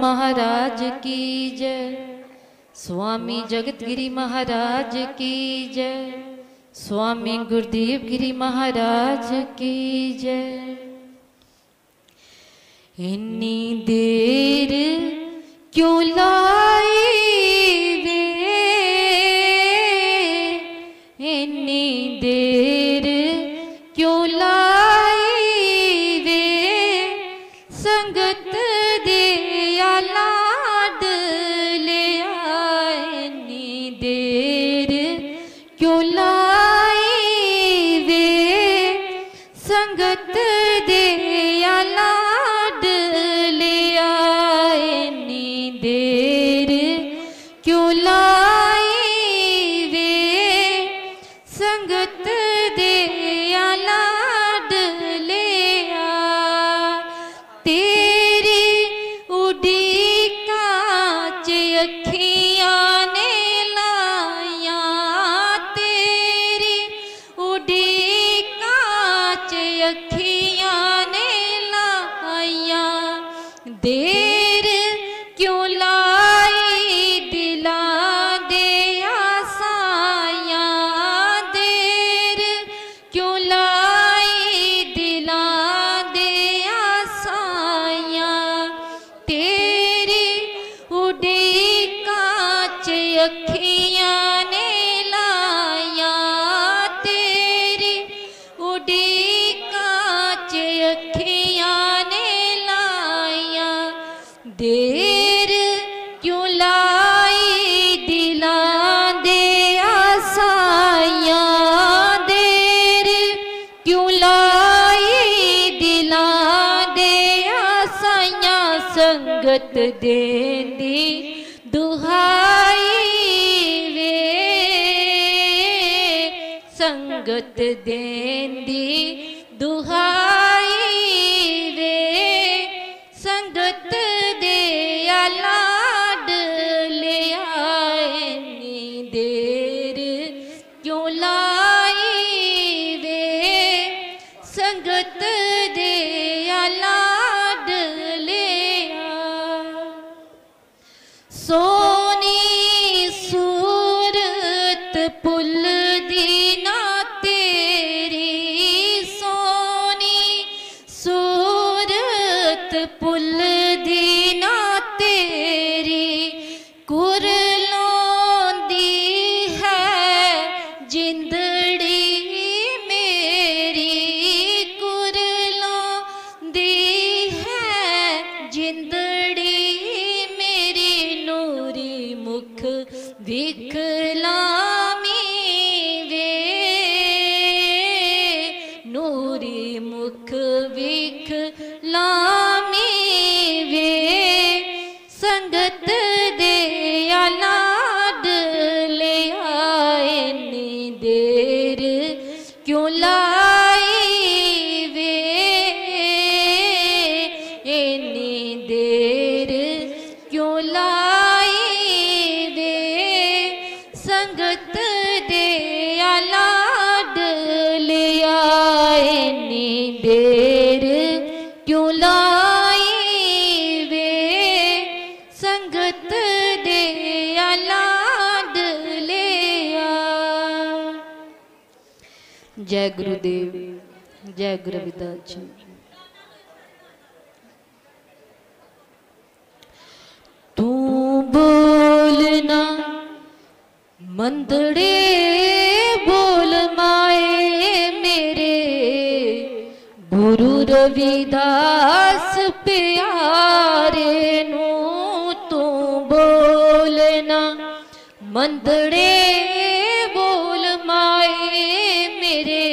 महाराज की जय। स्वामी जगत गिरी महाराज की जय। स्वामी गुरुदेव गिरी महाराज की जय। इन्नी देर क्यों लाई वे, इन्नी देर क्यों लाई वे, संगत दिया लाड लिया। इन्नी देर क्यों लाई वे, संगत दिया लाड लिया। इन्नी देर क्यों लाई वे, संगत दिया लाड लिया। तेरी उड़ीका च अखियां ने लाया, तेरी उड़ीका च अखियां ने लाया। देर क्यों लाई दिलां दे आसायां, देर क्यों लाई दिलां दे आसायां। तेरी उड़ीका च अखियां ने लाया, तेरी उड़ीका च अखियां ने लाया। देर क्यों लाई दिलां दे आसायां, देर क्यों लाई दिलां दे आसायां। संगत देंदी दुहाई वे, संगत देंदी दुहाई वे, संगत दिया लाड लिया। इन्नी देर क्यों लाई वे, संगत दिया लाड लिया। सोनी सूरत पुल दी ना तेरी, सोनी सूरत पुल दी ना तेरी। कुरलों दी है जिंदड़ी मेरी, कुरलों दी है जिंदड़ी मेरी। नूरी मुख विखलामी वे, नूरी मुख विखलामी वे, संगत दिया लाड लिया। इन्नी देर क्यों लाई वे, इन्नी देर क्यों लाई वे, संगत दिया लाड लिया। इन्नी देर क्यों लाई वे, संगत दिया लाड लिया। जय गुरुदेव, जय गुरु रविदास जी। तू बोलना मंदड़े बोल माए मेरे, गुरु रविदास प्यारे नू। तू बोलना मंदड़े बोल माए मेरे,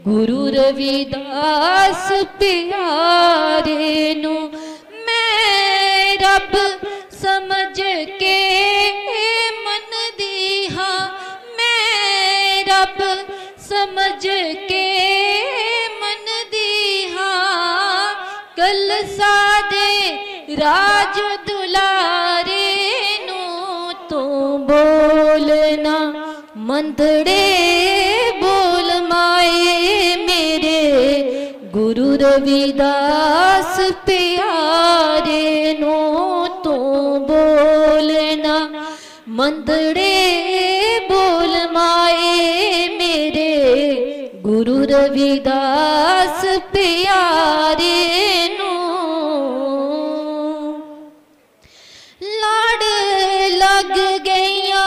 गुरु रविदास प्यारे नू। मैं रब समझ के मन दी हाँ, मैं रब समझ के मन दी हाँ। कल सादे राज दुलारे नू। तू बोलना मंदड़े बोल माए मेरे, गुरु रविदास प्यारे नू। मंदड़े बोल माए मेरे गुरु रविदास प्यारे नू लाड़ लग गईया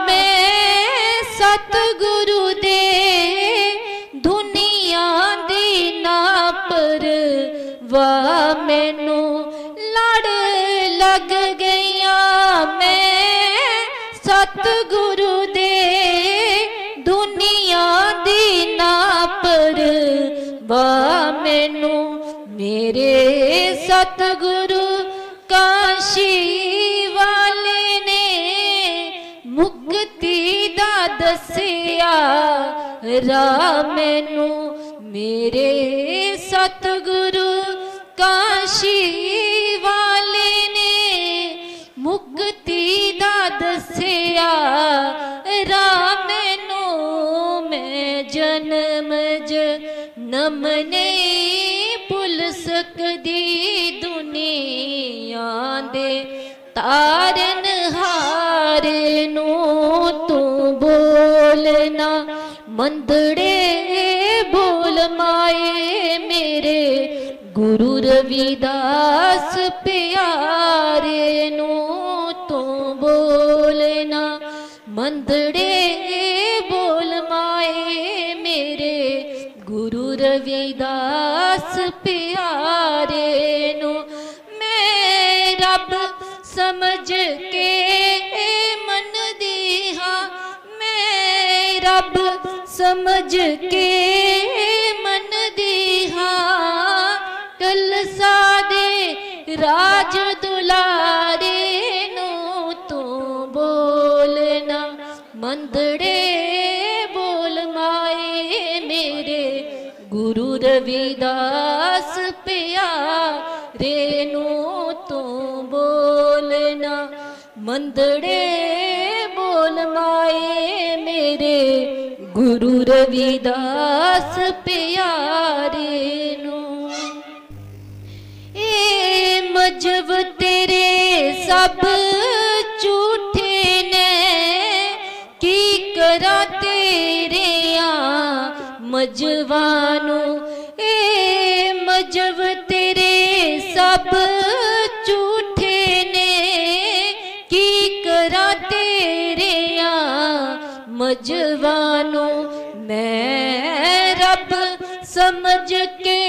मैं सतगुरु दे दुनिया दी ना परवाह मैनू लड़ लग गईया मैं सतगुरु दे दुनिया दी ना परवाह मैनू मेरे सतगुरु काशी वाले ने मुक्ति दा दसिया राह मैनू मेरे सतगुरु काशी वाले ने मुक्ति दा दसिया राह मैनू मैं जन्म जन्म नहीं भुल सकदी दुनिया दे तारन हारे नू तू बोलना मंदड़े बोल माए मेरे गुरु रविदास प्यारे नू तू बोलना मंदड़े बोल माए मेरे गुरु रविदास प्यारे नू मैं रब समझ के मन दी हाँ मैं रब समझ के मन दी हाँ कल सादे राज दुलारे नू तू बोलना मंदड़े बोल माए मेरे गुरु रविदास प्यारे नू तू बोलना मंदड़े बोल माए मेरे गुरु रविदास प्यारे नू ए मजहब तेरे सब झूठे ने की करा तेरे मजवानू ए मजहब तेरे सब झूठे ने की करा तेरे मजवानू मैं रब समझ के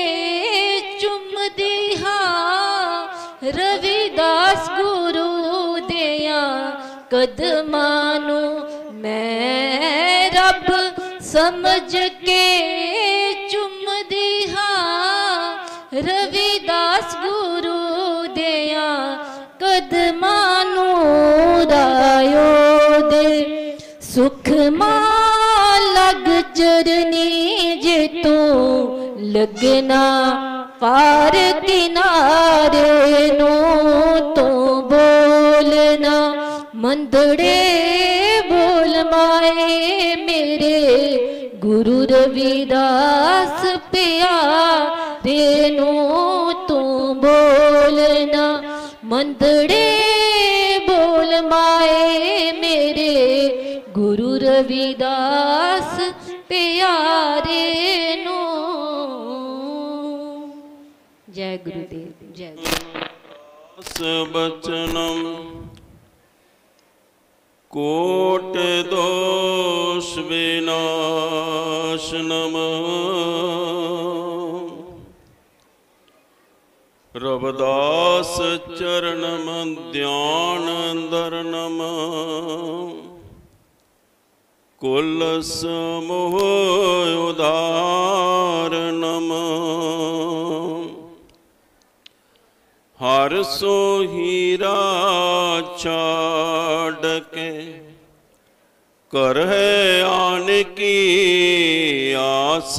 चुमदी हाँ रविदास गुरु दिया कदमानू मैं रब समझ के चुमदी हाँ रविदास गुरु दिया कदमानू रायो दे सुख लग चरनी जे तू लगना पार किनारे नो तो बोलना मंदड़े बोल माए मेरे गुरु रविदास प्यारे नो तू बोलना मंदड़े बोल माए मेरे गुरु रविदास प्यारे नो। जय गुरुदेव जय बचनम कोट दोष विनाशनम रविदास चरणम ध्यान दरनम कुल समूह उदारणम हर सो हीरा छाड़ के कर है आन की आस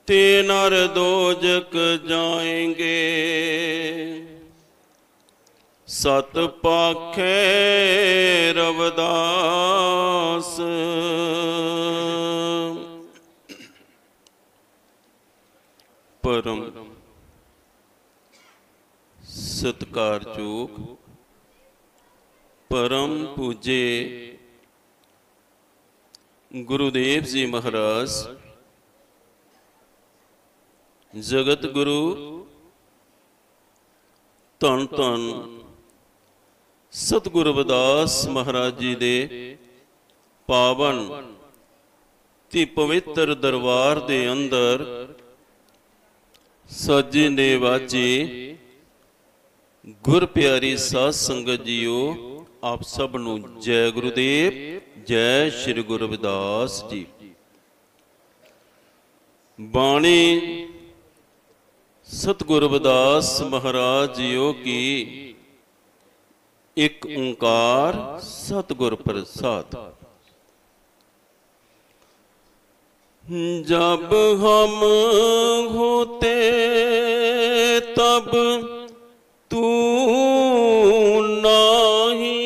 ते नर दोजक जाएंगे सत पाखे रविदास परम सत्कारयोग परम पूज्य गुरुदेव जी महाराज जगत गुरु धन धन सतगुरु रविदास महाराज जी दे पावन ते पवित्र दरबार दे अंदर सजे ने वाजे गुर प्यारी साध संगत जीओ, आप सब नूं जय गुरुदेव, जय श्री गुरु रविदास जी। बाणी सतगुरु रविदास महाराज जीओ की एक ओंकार सतगुर प्रसाद। जब हम होते तब तू नहीं,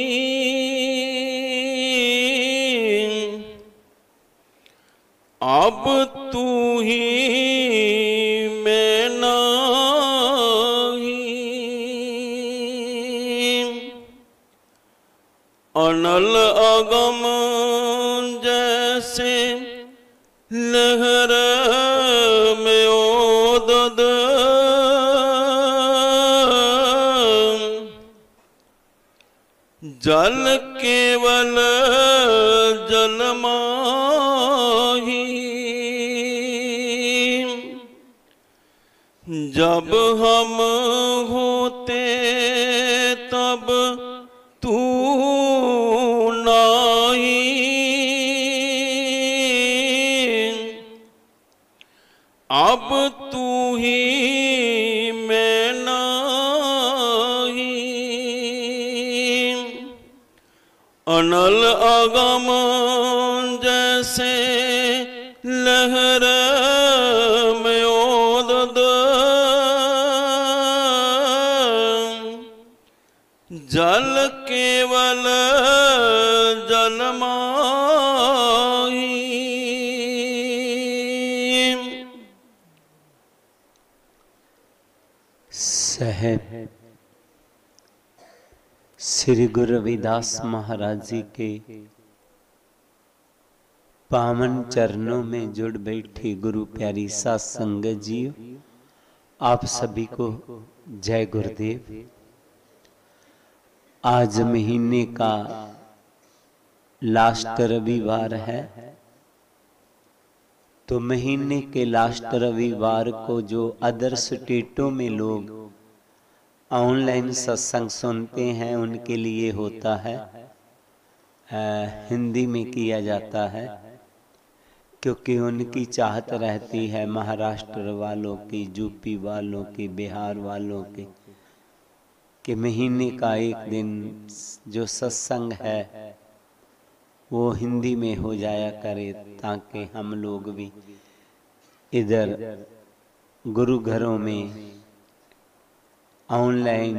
अब तू ही मैं नहीं। अनल अगम जैसे लहर में ओदद, जल केवल जल माही। जब हम होते तब तू अब तू ही मैं नहीं। अनल अगम जैसे लहर में ओदद, जल केवल जल माही। साहेब श्री गुरु रविदास महाराज जी के पावन चरणों में जुड़ बैठी गुरु प्यारी साध संगत जी, आप सभी को जय गुरुदेव। आज महीने का लास्ट रविवार है, तो महीने के लास्ट रविवार को जो अदर स्टेटों में लोग ऑनलाइन सत्संग सुनते हैं उनके लिए होता है, हिंदी में किया जाता है, क्योंकि उनकी चाहत रहती है महाराष्ट्र वालों की, यूपी वालों की, बिहार वालों की, कि महीने का एक दिन जो सत्संग है वो हिंदी में हो जाया करे, ताकि हम लोग भी इधर गुरु घरों में ऑनलाइन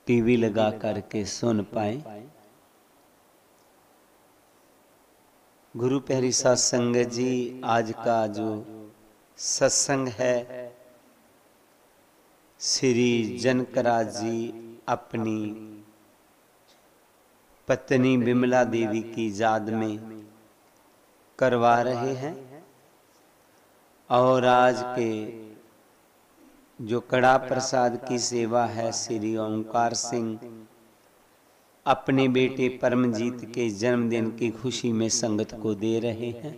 टीवी लगा करके सुन पाए। गुरु प्यारी साध संगत जी, आज का जो सत्संग है श्री जनकराज जी अपनी पत्नी विमला देवी की याद में करवा रहे हैं, और आज के जो कड़ा प्रसाद की सेवा है श्री ओंकार सिंह अपने बेटे परमजीत के जन्मदिन की खुशी में संगत को दे रहे हैं।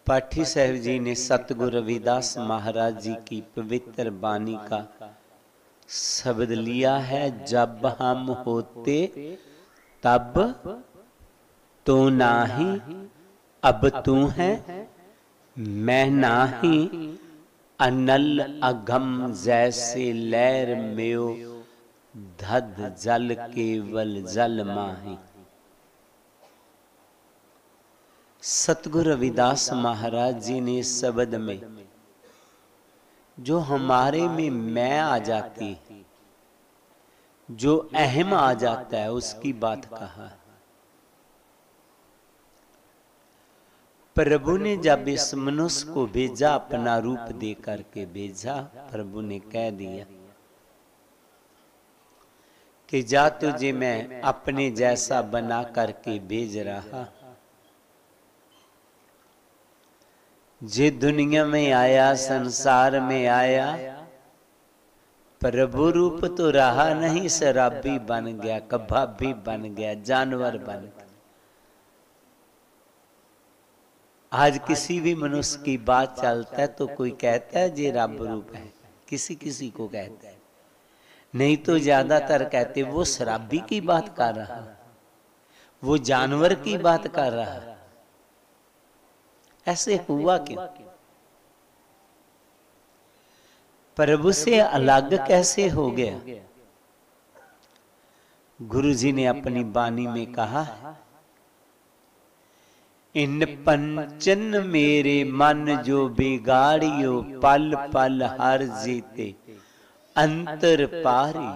पाठी साहब जी ने सतगुरु रविदास महाराज जी की पवित्र वाणी का शब्द लिया है, जब हम होते तब तो नाही, अब तू है मैं नाही। अनल अगम जैसे लहर में धद जल केवल जल माही। सतगुरु रविदास महाराज जी ने इस शब्द में जो हमारे में मैं आ जाती है, जो अहम आ जाता है, उसकी बात कहा। प्रभु ने जब इस मनुष्य को भेजा, अपना रूप दे करके भेजा, प्रभु ने कह दिया कि जा तुझे मैं अपने जैसा बना करके भेज रहा। जे दुनिया में आया, संसार में आया, प्रभु रूप तो रहा नहीं, शराबी बन गया, कबाबी बन गया, जानवर बन गया। आज किसी भी मनुष्य की बात चलता है तो कोई कहता है जे रब रूप है, किसी किसी को कहता है, नहीं तो ज्यादातर कहते वो शराबी की बात कर रहा, वो जानवर की बात कर रहा। ऐसे हुआ क्यों? प्रभु से अलग कैसे हो गया? गुरु जी ने अपनी वाणी में कहा, इन पंचन मेरे मन जो बिगाड़ियो, पल पल हर जीते अंतर पारी।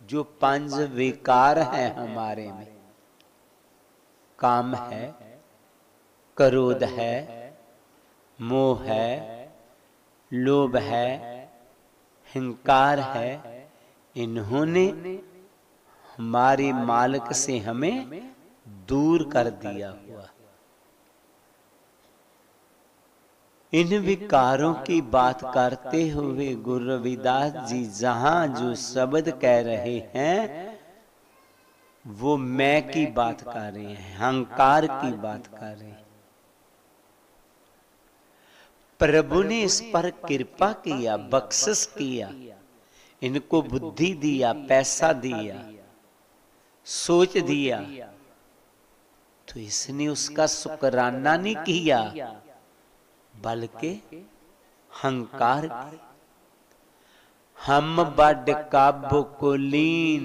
जो पंच विकार है हमारे में, काम है, क्रोध है, मोह है, लोभ है, हिंकार है, इन्होंने हमारे मालिक से हमें दूर कर दिया हुआ। इन विकारों की बात करते हुए गुरु रविदास जी जहां जो शब्द कह रहे हैं वो मैं की बात कर रहे हैं, अहंकार की बात कर रहे हैं। प्रभु ने इस पर कृपा किया, बख्शिश किया, इनको बुद्धि दिया, पैसा दिया, सोच दिया, तो इसने उसका शुक्राना नहीं किया बल्कि अहंकार। हम बड़ काबू को लीन,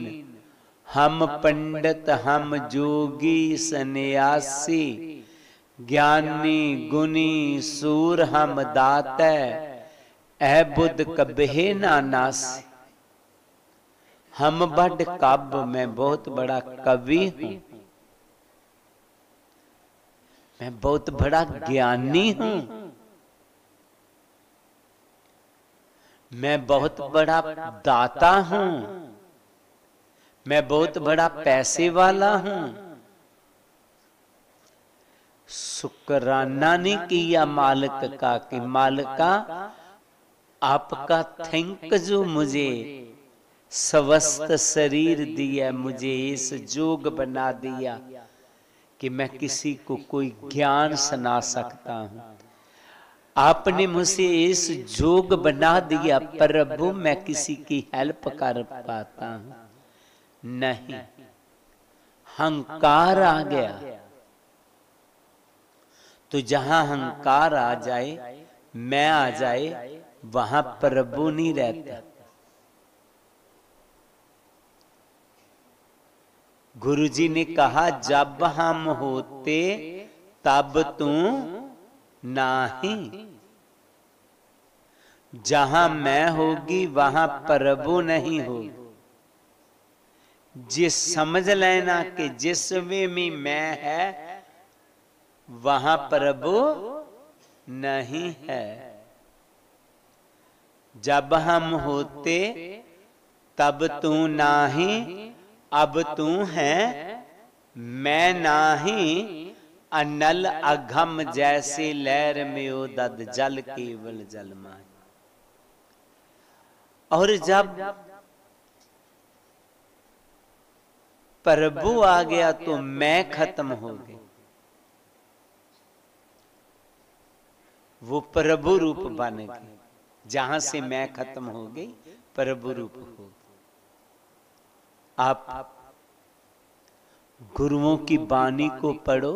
हम पंडित, हम जोगी सन्यासी, ज्ञानी गुनी सूर हम दाते, ऐ बुद्ध कबहे ना नासी। हम बड़ काव्य, मैं बहुत बड़ा कवि हूं, मैं बहुत बड़ा ज्ञानी हूं, मैं बहुत बड़ा दाता हूं, मैं बहुत बड़ा पैसे वाला हूं। शुक्राना नहीं किया मालिक का कि मालिका आपका थैंक जो मुझे स्वस्थ शरीर दिया, मुझे इस जोग बना दिया कि मैं किसी को कोई ज्ञान सुना सकता हूं। आपने मुझे इस जोग बना दिया प्रभु, मैं किसी की हेल्प कर पाता हूं? नहीं, अहंकार आ गया। तो जहां अहंकार आ जाए, मैं आ जाए, वहां प्रभु नहीं रहता। गुरु जी ने कहा जब हम होते तब तू नहीं, जहां मैं होगी वहां प्रभु नहीं होगी। जिस समझ लेना कि जिस वे में मैं है वहां प्रभु नहीं है। जब हम होते तब तू नाही, अब तू है मैं नाही। अनल अघम जैसे लहर में उदद जल केवल जल माय। और जब प्रभु आ गया तो मैं खत्म हो गई, वो प्रभु रूप बन गई। जहां से मैं खत्म हो गई प्रभु रूप हो गई। आप गुरुओं की वाणी को पढ़ो,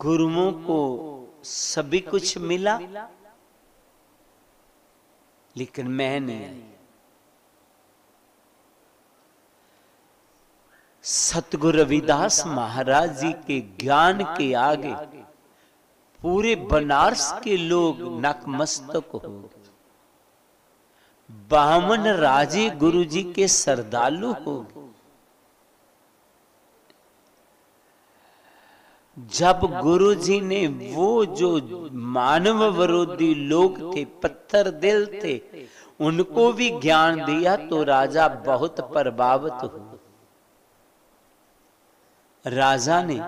गुरुओं को सभी कुछ मिला लेकिन मैं नहीं आई। सतगुरु रविदास महाराज जी के ज्ञान के आगे पूरे बनारस के लोग नतमस्तक हो गए। 52 राजे गुरु जी के श्रद्धालु हो गए। जब गुरु जी ने वो जो मानव विरोधी लोग थे, पत्थर दिल थे, उनको भी ज्ञान दिया तो राजा बहुत प्रभावित हुआ। राजा ने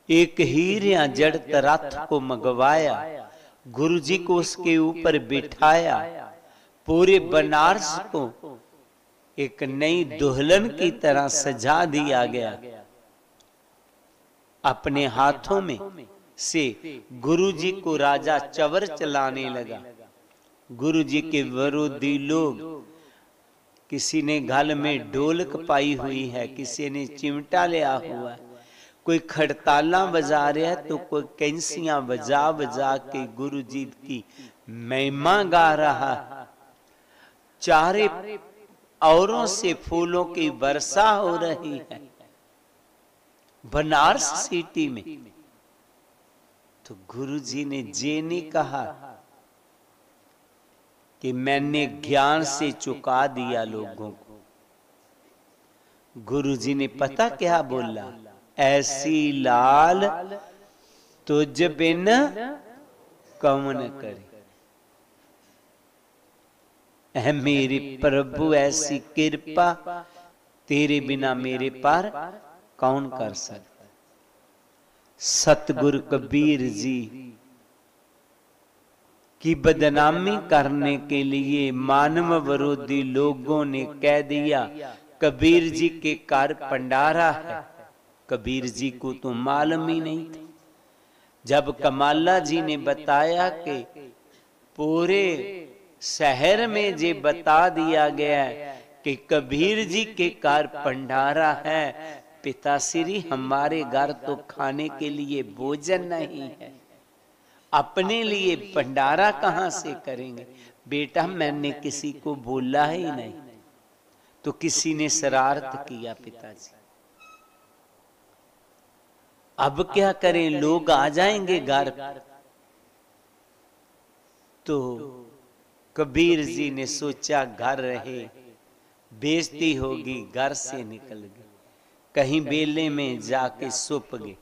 एक हीर या जड़ रथ को मंगवाया, गुरु जी को उसके ऊपर बिठाया, पूरे बनारस को एक नई दुल्हन की तरह सजा दिया गया। अपने हाथों में से गुरु जी को राजा चवर चलाने लगा। गुरु जी के विरोधी लोग, किसी ने गल में ढोलक पाई हुई है, किसी ने चिमटा लिया हुआ है, कोई खड़ताला बजा रहा है तो कोई कैंसियां बजा बजा के गुरु जी की महिमा गा रहा है। चारे औरों से फूलों की वर्षा हो रही है बनारस सिटी में। तो गुरु जी ने जे नहीं कहा कि मैंने ज्ञान से चुका दिया लोगों को। गुरु जी ने पता क्या बोला, ऐसी लाल तुझ बिन कौन करे। ऐ मेरे प्रभु ऐसी कृपा तेरे बिना मेरे पर कौन कर सकता। सतगुरु कबीर जी की बदनामी करने के लिए मानव विरोधी लोगों ने कह दिया कबीर जी के घर भंडारा है। कबीर जी को तो मालूम ही नहीं था। जब कमाला जी ने बताया कि पूरे शहर में जे बता दिया गया कि कबीर जी के घर भंडारा है, पिताश्री हमारे घर तो खाने के लिए भोजन नहीं है, अपने लिए भंडारा कहां से करेंगे। बेटा मैंने किसी को बोला ही नहीं। तो किसी ने शरारत किया पिताजी। अब क्या करें, लोग आ जाएंगे घर। तो कबीर जी ने सोचा घर रहे बेइज्जती होगी, घर से निकल गए, कहीं बेले में जाके छुप गए।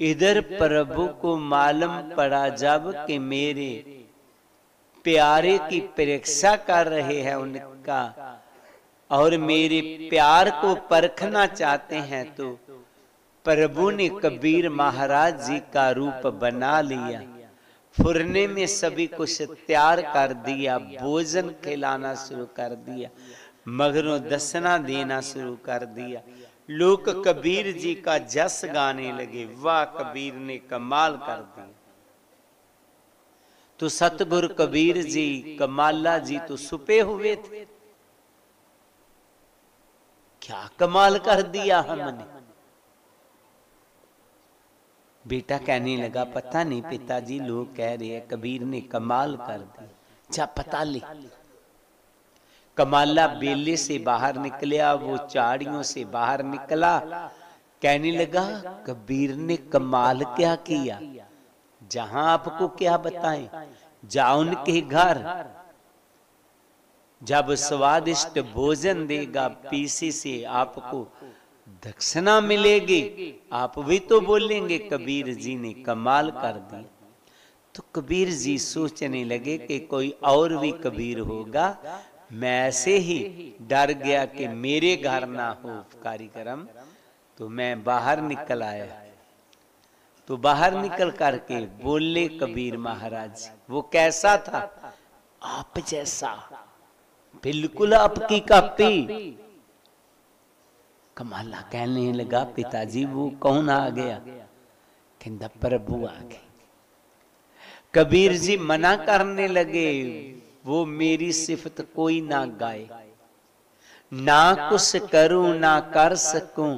इधर प्रभु को मालूम पड़ा जब कि मेरे प्यारे की परीक्षा कर रहे हैं उनका और मेरे प्यार को परखना चाहते हैं, तो प्रभु ने कबीर महाराज जी का रूप बना लिया। फुरने में सभी कुछ तैयार कर दिया, भोजन खिलाना शुरू कर दिया, मगरों दसना देना शुरू कर दिया। लोग कबीर जी का जस गाने लगे, वाह कबीर ने कमाल कर दिया। तो सतगुरु कबीर जी कमाला जी तो छुपे हुए थे, क्या कमाल कर दिया हमने। बेटा कहने लगा पता नहीं पिताजी, लोग कह रहे हैं कबीर ने कमाल कर दी, जा पता ले। कमाला बेले से बाहर निकला, वो चाड़ियों से बाहर निकला, कहने लगा कबीर ने कमाल क्या किया। जहां आपको क्या बताएं, जाओ उनके घर, जब स्वादिष्ट भोजन देगा पीसी से आपको दक्षिणा मिलेगी, आप भी तो बोलेंगे कबीर जी ने कमाल कर दिया। तो कबीर जी सोचने लगे कि कोई और भी कबीर होगा। मैं ऐसे ही डर गया कि मेरे घर ना हो कार्यक्रम, तो मैं बाहर निकल आया। तो बाहर निकल करके बोले कबीर महाराज, वो कैसा था, आप जैसा, बिल्कुल आपकी कॉपी। कमाला कहने लगा पिताजी वो कौन आ गया, कहता प्रभु आ गए। कबीर जी मना करने लगे, वो मेरी सिफत कोई ना गाए, ना कुछ करूं ना कर सकूं,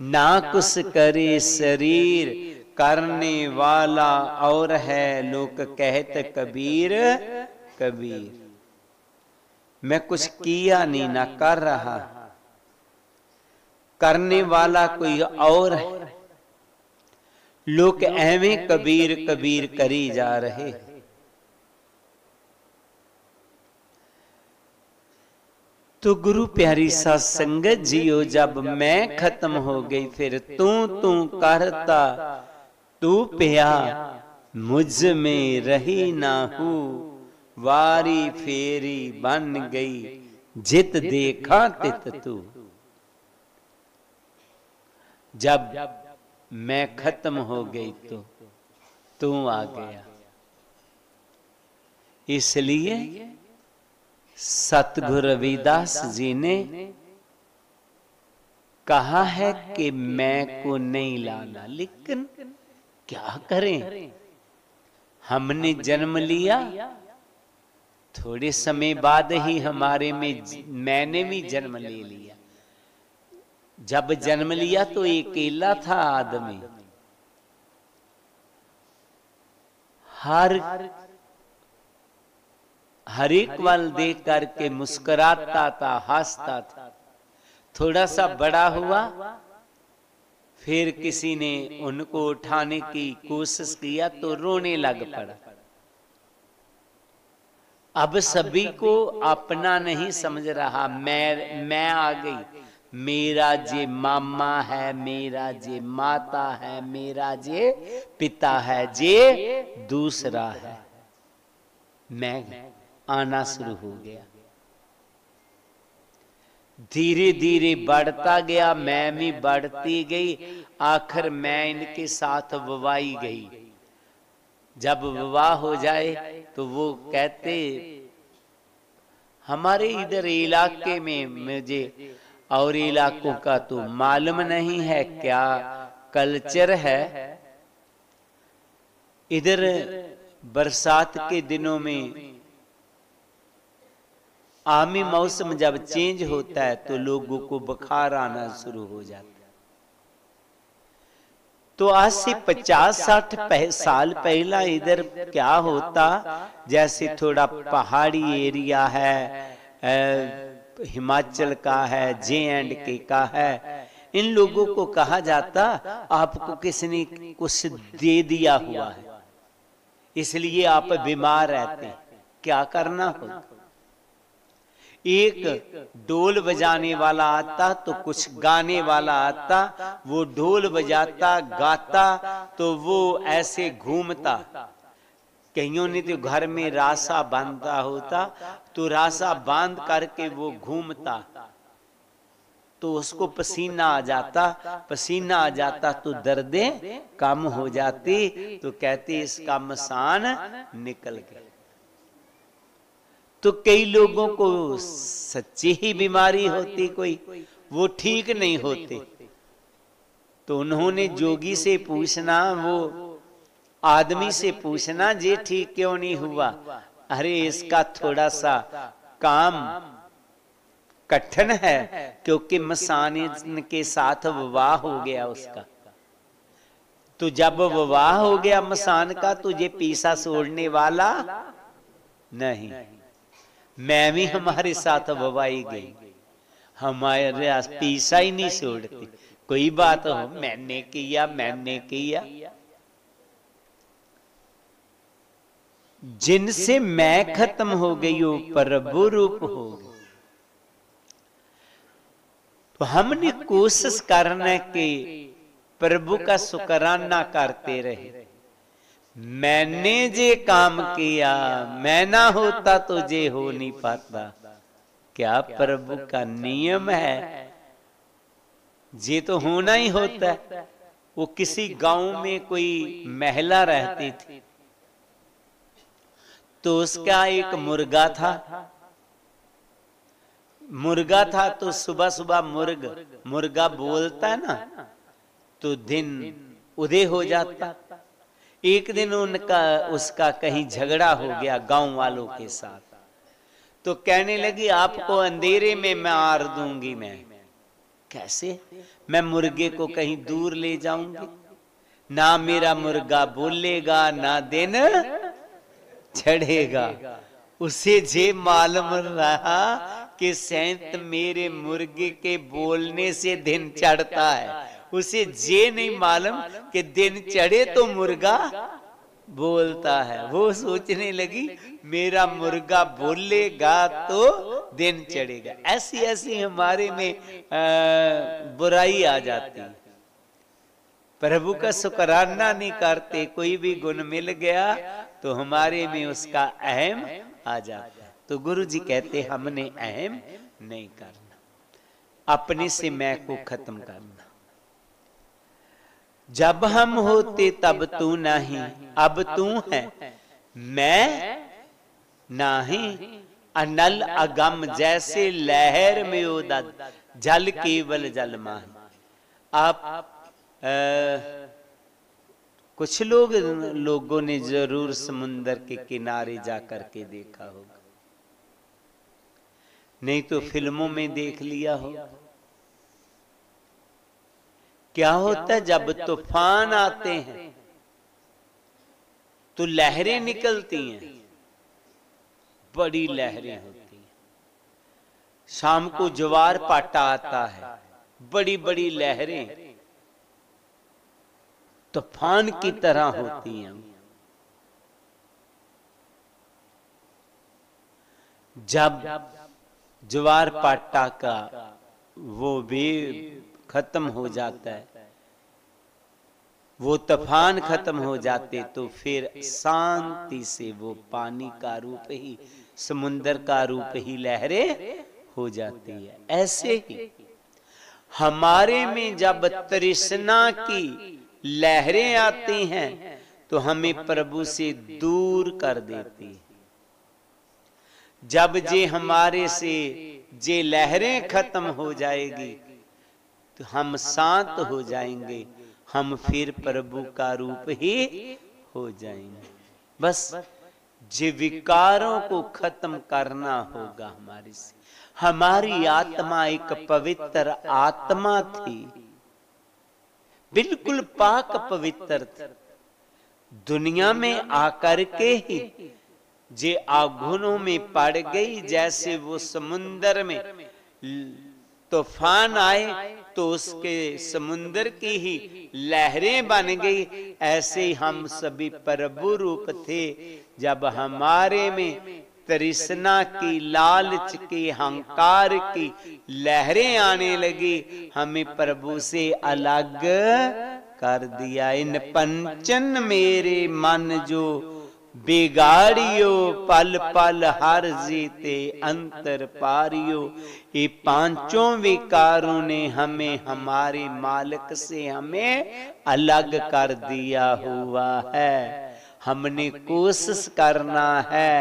ना कुछ करे शरीर, करने वाला और है लोग कहते कबीर कबीर। मैं कुछ किया नहीं ना कर रहा, करने वाला कोई और है, लोग एवें कबीर कबीर करी जा रहे। तो गुरु प्यारी सा संगत जियो, जब मैं खत्म हो गई फिर तू करता, तू पिया मुझ में रही ना हूं, वारी फेरी बन गई जित देखा तित तू। जब मैं खत्म हो गई तो तू आ गया। इसलिए सतगुरु रविदास जी ने कहा है कि मैं को नहीं लाना, लेकिन क्या करें, हमने जन्म लिया, थोड़े समय बाद ही हमारे में मैंने भी जन्म ले लिया। जब जन्म लिया तो अकेला था आदमी, हर एक वाल देख करके मुस्कुराता था, हंसता था। थोड़ा सा बड़ा हुआ, फिर किसी ने उनको उठाने की कोशिश किया तो रोने लग पड़ा। अब सभी को अपना नहीं समझ रहा, मैं आ गई, मेरा जे मामा है, मेरा जे माता है, मेरा जे पिता है, जे दूसरा है। मैं आना शुरू हो गया, धीरे धीरे बढ़ता गया, मैं भी बढ़ती गई। आखिर मैं इनके साथ विवाही गई। जब विवाह हो जाए तो वो कहते, हमारे इधर इलाके में, मुझे और इलाकों का तो मालूम नहीं है क्या कल्चर है, इधर बरसात के दिनों में आमी मौसम जब चेंज होता है तो लोगों को बुखार आना शुरू हो जाता है। तो आज से 50-60 साल पहला इधर क्या होता, जैसे थोड़ा पहाड़ी एरिया है, हिमाचल का है, J&K का है, इन लोगों को कहा जाता आपको किसने कुछ दे दिया हुआ है, इसलिए आप बीमार रहते हैं। क्या करना होता, एक ढोल बजाने वाला आता तो कुछ गाने वाला आता, वो ढोल बजाता गाता तो वो ऐसे घूमता। कईयों ने तो घर में रासा बांधा होता तो रासा बांध करके वो घूमता, तो उसको पसीना आ जाता, पसीना आ जाता तो दर्दें कम हो जाती, तो कहते इसका मसान निकल गया। तो कई लोगों को सच्ची ही बीमारी होती, कोई वो ठीक नहीं होते, तो उन्होंने जोगी से पूछना, वो आदमी से पूछना, ये ठीक क्यों नहीं हुआ? अरे इसका थोड़ा सा काम कठिन है, क्योंकि मसान के साथ विवाह हो गया उसका। तो जब विवाह हो गया मसान का, तो ये पीसा छोड़ने वाला नहीं। मैं भी हमारे साथ विवाही गई, हमारे पीसा ही नहीं छोड़ती, कोई बात हो मैंने किया मैंने किया। जिनसे मैं खत्म हो गई हो प्रभु रूप हो गई। तो हमने कोशिश करना कि प्रभु का शुक्राना करते रहे। मैंने जे काम किया, मैं ना होता तो जे हो नहीं पाता। क्या प्रभु का नियम है, जे तो होना ही होता है। वो किसी गांव में कोई महिला रहती थी, तो उसका एक मुर्गा था। मुर्गा था तो सुबह सुबह मुर्गा बोलता है ना, तो दिन उदय हो जाता। एक दिन उसका कहीं झगड़ा हो गया गांव वालों के साथ, तो कहने लगी आपको अंधेरे में मैं मार दूंगी। मैं कैसे? मैं मुर्गे को कहीं दूर ले जाऊंगी, ना मेरा मुर्गा बोलेगा ना दिन चढ़ेगा। उसे जे मालूम रहा कि सैंत मेरे मुर्गे के बोलने से दिन चढ़ता है, उसे जे नहीं मालूम कि दिन चढ़े तो मुर्गा बोलता है। वो सोचने लगी मेरा मुर्गा बोलेगा तो दिन चढ़ेगा। ऐसी ऐसी हमारे में बुराई आ जाती है, प्रभु का शुक्राना नहीं करते। कोई भी गुण मिल गया तो हमारे में उसका अहम आ जाता। तो गुरु जी कहते हमने अहम नहीं करना, अपने से मैं को खत्म करना। जब हम होते तब तू नहीं, अब तू है मैं नहीं। अनल अगम जैसे लहर में उदद, जल केवल जल माही। आप कुछ लोगों ने जरूर समुंदर के किनारे जाकर के देखा होगा, नहीं तो फिल्मों में देख लिया हो। क्या होता है जब तूफान आते हैं तो लहरें निकलती हैं, बड़ी लहरें होती हैं। शाम को ज्वार पाटा आता है, बड़ी बड़ी लहरें तूफान की तरह होती हैं। जब ज्वार पाटा का वो भी खत्म हो जाता है, वो तूफान खत्म हो जाते, तो फिर शांति से वो पानी का रूप ही, समुंदर का रूप ही लहरें हो जाती है। ऐसे ही हमारे में जब तृष्णा की लहरें आती हैं तो हमें प्रभु से दूर कर देती है। जब जे हमारे से जे लहरें खत्म हो जाएगी तो हम शांत हो जाएंगे, हम फिर प्रभु का रूप ही हो जाएंगे। बस जे विकारों को खत्म करना होगा हमारे से। हमारी आत्मा एक पवित्र आत्मा थी, बिल्कुल पाक पवित्र थी। दुनिया में आकर के ही जे आघुनों में पड़ गई, जैसे वो समुन्दर में तूफान आए तो उसके समुन्दर की ही लहरें बन गई, ऐसे ही हम सभी प्रभु रूप थे। जब हमारे में तृष्णा की, लालच की, अहंकार की लहरें आने लगी, हमें प्रभु से अलग कर दिया। इन पंचन मेरे मन जो बिगाड़ियो, पल पल हर जीते अंतर पारियो। ये पांचों विकारों ने हमें हमारे मालिक से हमें अलग कर दिया हुआ है। हमने कोशिश करना है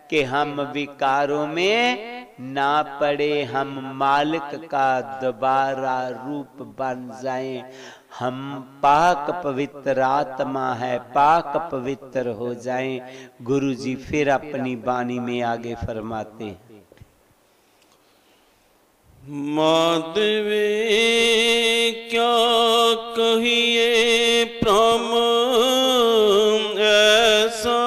कि हम विकारों में ना पड़े, हम मालिक का दोबारा रूप बन जाएं। हम पाक पवित्र आत्मा है, पाक पवित्र हो जाएं। गुरु जी फिर अपनी वाणी में आगे फरमाते हैं, माधवे क्या कहिए प्रम ऐसा,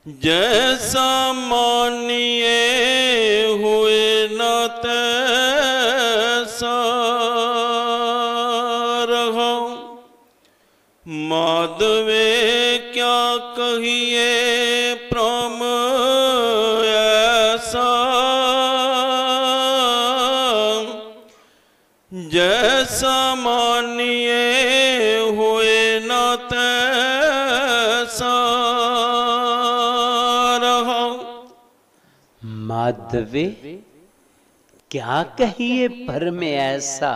जैसा मानिए हुए न तैसा रहो। माधवे क्या कहिए प्रम ऐसा, जैसा मानिए हुए न तैसा रहो। माधवे क्या कहिए पर में ऐसा,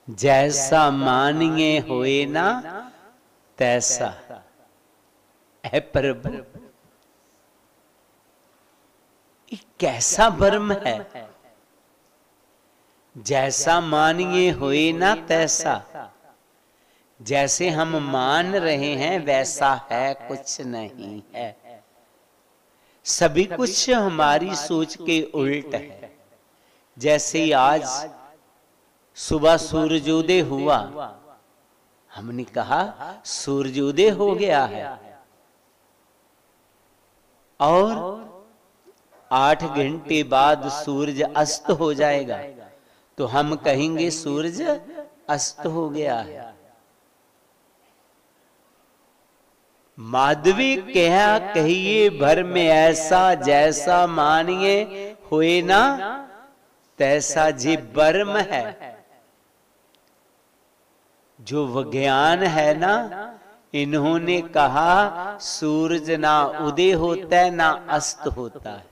जैसा मानिए होए ना तैसा। है प्रभु, ये कैसा भ्रम है, जैसा मानिए होए ना तैसा। जैसे हम मान रहे हैं वैसा है कुछ नहीं है, सभी कुछ हमारी सोच के उल्ट है। जैसे आज सुबह सूर्योदय हुआ, हमने कहा सूर्योदय हो गया है, और 8 घंटे बाद सूरज अस्त हो जाएगा तो हम कहेंगे सूरज अस्त हो गया है। माधवी कहा कहिए भर में ऐसा जैसा मानिए हुए ना तैसा जे बर्म है। जो विज्ञान है ना, इन्होंने कहा सूरज ना उदय होता है ना अस्त होता है,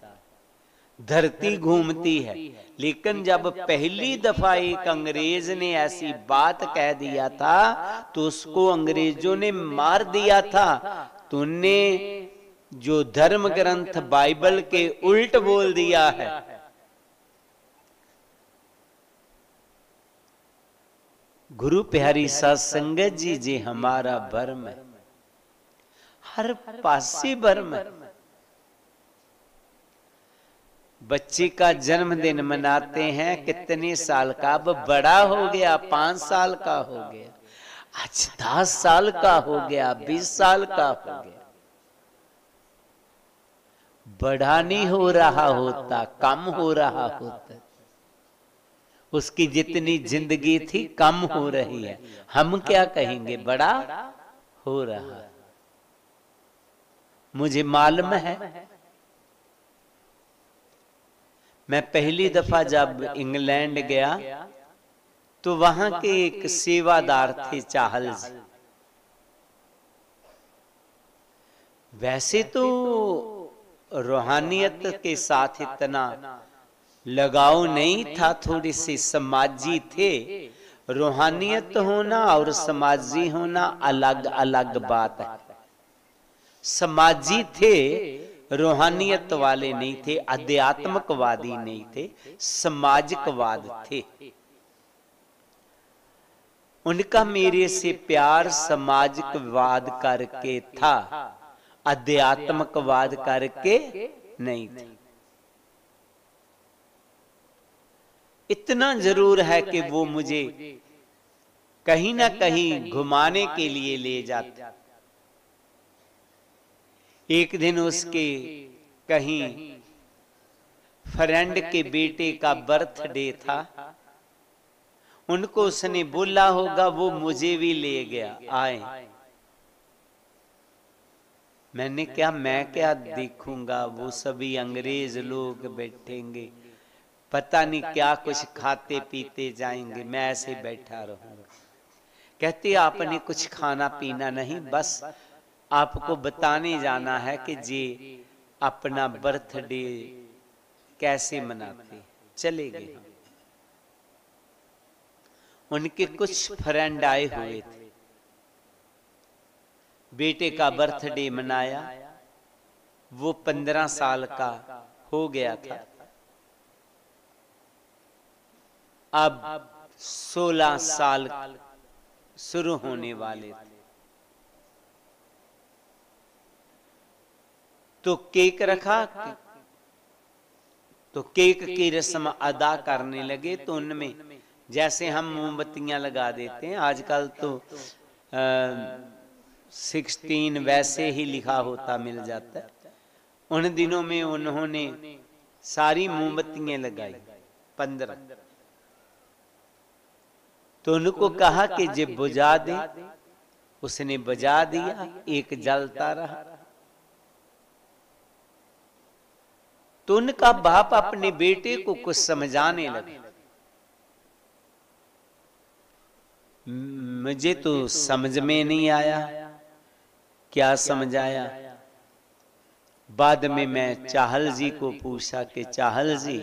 धरती घूमती है। लेकिन जब पहली दफा एक अंग्रेज ने ऐसी बात कह दिया था तो उसको अंग्रेजों ने मार दिया था। तूने जो धर्म ग्रंथ बाइबल के उल्ट बोल दिया है। गुरु प्यारी सत्संगत जी जी हमारा भरम है, हर पासे भरम है। बच्चे का जन्मदिन मनाते हैं, कितने साल का, अब बड़ा हो गया, 5 साल का हो गया, आज 10 साल का हो गया, 20 साल का हो गया। बड़ा नहीं हो रहा होता, कम हो रहा होता। उसकी जितनी जिंदगी थी कम हो रही है। हम क्या कहेंगे, बड़ा हो रहा है। मुझे मालूम है, मैं पहली दफा जब इंग्लैंड गया तो वहां के एक सेवादार थे चाहल जी। वैसे तो रूहानियत के साथ इतना लगाव नहीं था, थोड़ी सी समाजी थे। रूहानियत होना और समाजी होना अलग अलग बात है। समाजी थे, रूहानियत वाले नहीं थे, आध्यात्मिकवादी नहीं थे, सामाजिकवाद थे। उनका मेरे से प्यार सामाजिकवाद करके था, आध्यात्मिकवाद करके नहीं था। इतना जरूर है कि वो मुझे कहीं ना कहीं घुमाने के लिए ले जाते। एक दिन उसके कहीं फ्रेंड के बेटे का बर्थडे था, उनको उसने बोला होगा, वो मुझे भी ले गया, आए। मैंने क्या, मैं क्या देखूंगा, वो सभी अंग्रेज लोग बैठेंगे, पता नहीं क्या कुछ खाते पीते जाएंगे, मैं ऐसे बैठा रहूंगा। कहते आपने कुछ खाना पीना नहीं, बस आपको बताने जाना है कि जी अपना बर्थडे कैसे मनाते। चले गए। उनके कुछ फ्रेंड आए हुए थे, बेटे का बर्थडे मनाया। वो 15 साल का हो गया था, अब 16 साल शुरू होने वाले थे। तो केक रखा, तो केक की रस्म अदा करने लगे। तो उनमें जैसे हम मोमबत्तियां लगा देते हैं, आजकल तो 16 वैसे ही लिखा होता मिल जाता है। उन दिनों में उन्होंने सारी मोमबत्तियां लगाई, 15। तो उनको कहा कि जब बुझा दे, उसने बुझा दिया, एक जलता रहा। तो उनका बाप अपने बेटे को कुछ समझाने लगा। मुझे तो समझ में नहीं आया क्या समझाया। बाद में मैं चाहल जी को पूछा कि चाहल जी,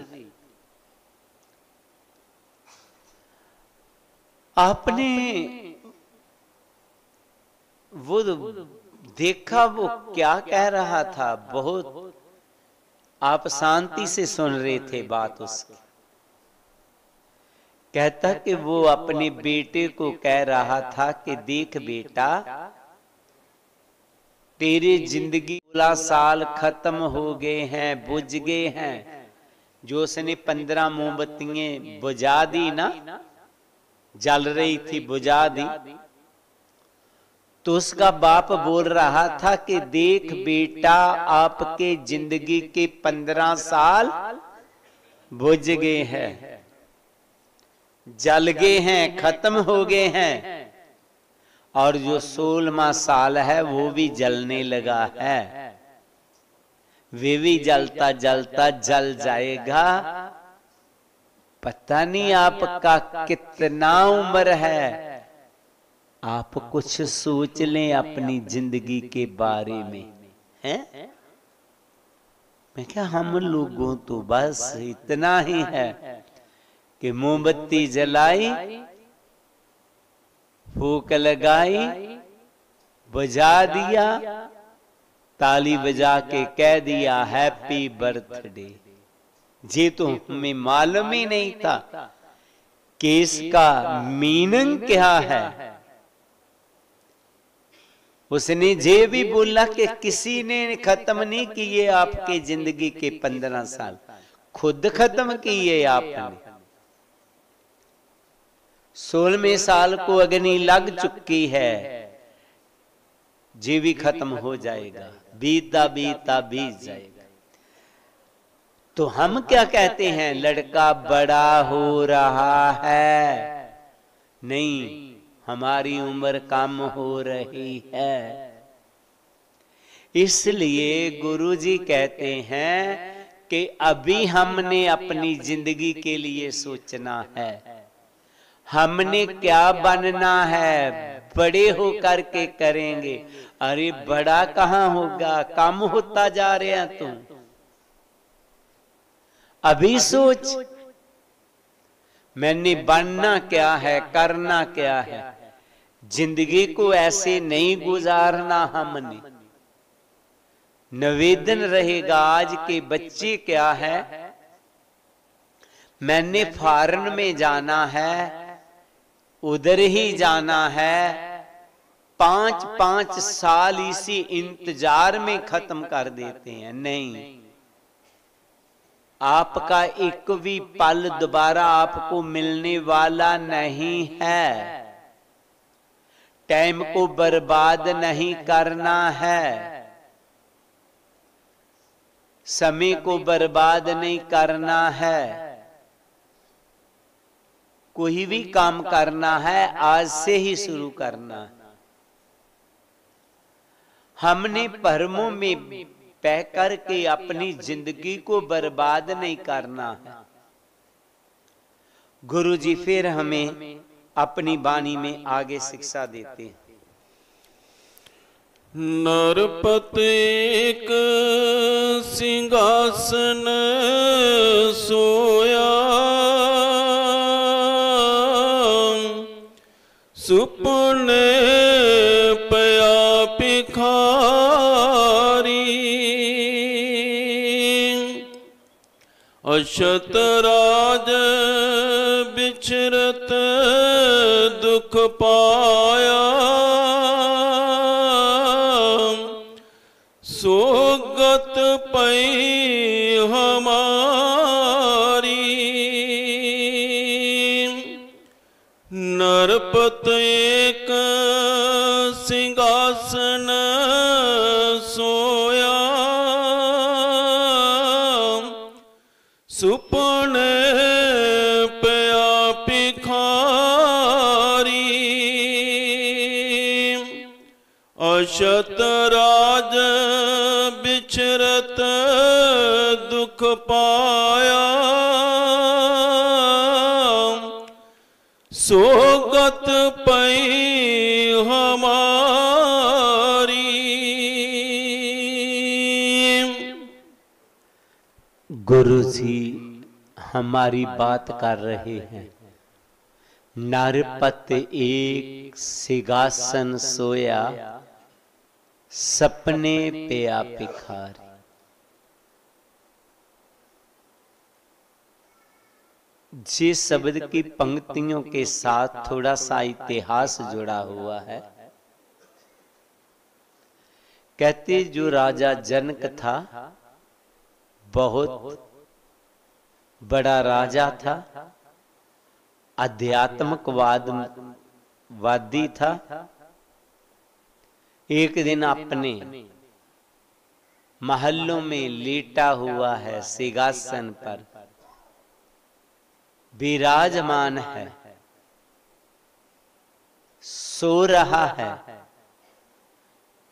आपने वो देखा वो क्या कह रहा था, बहुत आप शांति से सुन रहे थे बात उसकी। कहता कि वो अपने बेटे को कह रहा था कि देख बेटा, तेरी जिंदगी 16 साल खत्म हो गए हैं, बुझ गए हैं। जो उसने 15 मोमबत्तियां बुझा दी ना, जल रही थी, बुझा दी। तो उसका बाप बोल रहा था कि देख बेटा, आपके जिंदगी के 15 साल बुझ गए हैं, जल गए हैं, खत्म हो गए हैं। और जो 16वां साल है वो भी जलने लगा है, वे भी जलता जलता जल जाएगा। पता नहीं आपका कितना उम्र है, आप कुछ सोच लें अपनी जिंदगी के बारे में। हैं? मैं क्या, हम लोगों तो बस इतना ही है कि मोमबत्ती जलाई, फूक लगाई, बुझा दिया, ताली बजा के कह दिया हैप्पी बर्थडे। ये तो हमें मालूम ही नहीं था कि इसका मीनिंग क्या है। उसने ये भी बोला कि किसी ने खत्म नहीं किए आपके जिंदगी के 15 साल, खुद खत्म किए आपने। 16वें साल को अग्नि लग चुकी है, ये भी खत्म हो जाएगा, बीता बीता बीत जाएगा। तो हम क्या कहते हैं, लड़का बड़ा हो रहा है, नहीं, हमारी उम्र कम हो रही है। इसलिए गुरुजी कहते हैं कि अभी हमने अपनी जिंदगी के लिए सोचना है, हमने क्या बनना है, बड़े होकर के करेंगे। अरे बड़ा कहाँ होगा, कम होता जा रहे हैं तुम। अभी सोच, मैंने बनना क्या है, करना क्या है। जिंदगी को ऐसे नहीं गुजारना हमने। निवेदन रहेगा, आज के बच्चे क्या है, मैंने फॉरेन में जाना है, उधर ही जाना है, 5-5 साल इसी इंतजार में खत्म कर देते हैं। नहीं, आपका एक भी पल दोबारा आपको मिलने वाला नहीं है। टाइम को बर्बाद नहीं करना है, समय को बर्बाद नहीं करना है। कोई भी काम करना है आज से ही शुरू करना है। हमने भ्रमों में बह करके अपनी जिंदगी को बर्बाद नहीं करना है। गुरुजी फिर हमें अपनी वाणी में आगे शिक्षा देते हैं। नरपत एक सिंहासन सोया, सुपने पया भिखारी, अशतराज बिछरत दुख पाया, सोगत पई हमारी। नरपत एक सिंहासन सोया, सुपने पया भिखारी, अशतराज बिछरत दुख पाया, सोगत पई हमारी। गुरु जी हमारी बात कर रहे हैं। नरपत एक सिंहासन सोया, सपने पया भिखारी। जिस शब्द की पंक्तियों के साथ थोड़ा सा इतिहास जुड़ा हुआ है। कहते जो राजा जनक था, बहुत बड़ा राजा था, आध्यात्मिकवाद वादी था। एक दिन अपने महलों में लेटा हुआ है, सिंहासन पर विराजमान है, सो रहा है।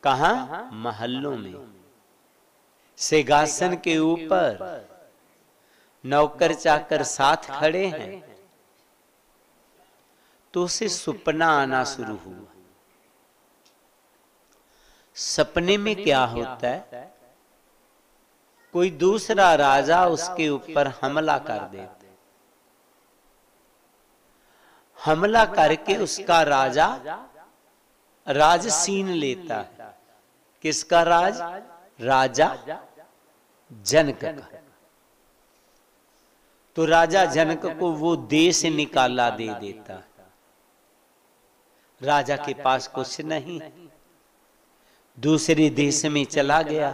कहां? महलों में, सिंहासन के ऊपर नौकर चाकर साथ खड़े हैं। तो उसे सपना आना शुरू हुआ। सपने में क्या होता है? कोई दूसरा राजा उसके ऊपर हमला कर देता, हमला करके उसका राज छीन लेता है। किसका राज? राजा जनक का। तो राजा जनक को वो देश निकाला दे देता है। राजा के पास कुछ नहीं, दूसरे देश में चला गया।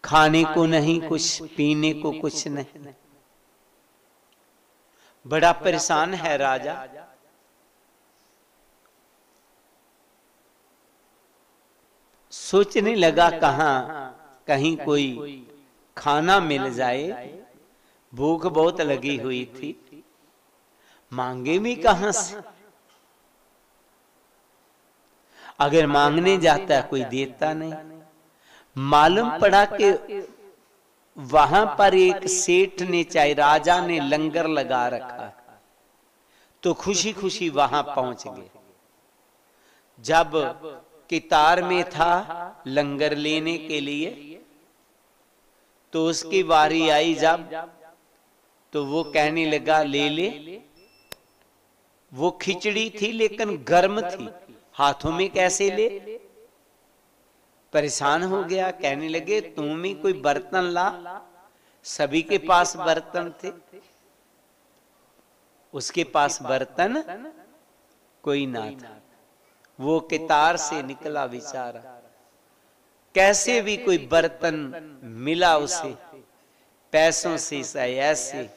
खाने को नहीं कुछ, पीने को कुछ नहीं, बड़ा परेशान है राजा। सोचने लगा कहीं कोई खाना मिल जाए, भूख बहुत लगी हुई थी, मांगे भी कहां से? अगर मांगने जाता है कोई देता नहीं। मालूम पड़ा कि वहां पर एक सेठ ने, चाहे राजा ने, लंगर लगा रखा, तो खुशी खुशी वहां पहुंच गए। जब कितार में था लंगर लेने के लिए, तो उसकी बारी आई जब, तो वो कहने लगा ले ले। वो खिचड़ी थी लेकिन गर्म थी, हाथों में कैसे ले? परेशान हो गया। कहने लगे तुम ही कोई बर्तन ला। सभी के पास बर्तन थे, उसके पास बर्तन कोई ना था। वो कितार से निकला बेचारा, कैसे भी कोई बर्तन मिला उसे, पैसों से ऐसे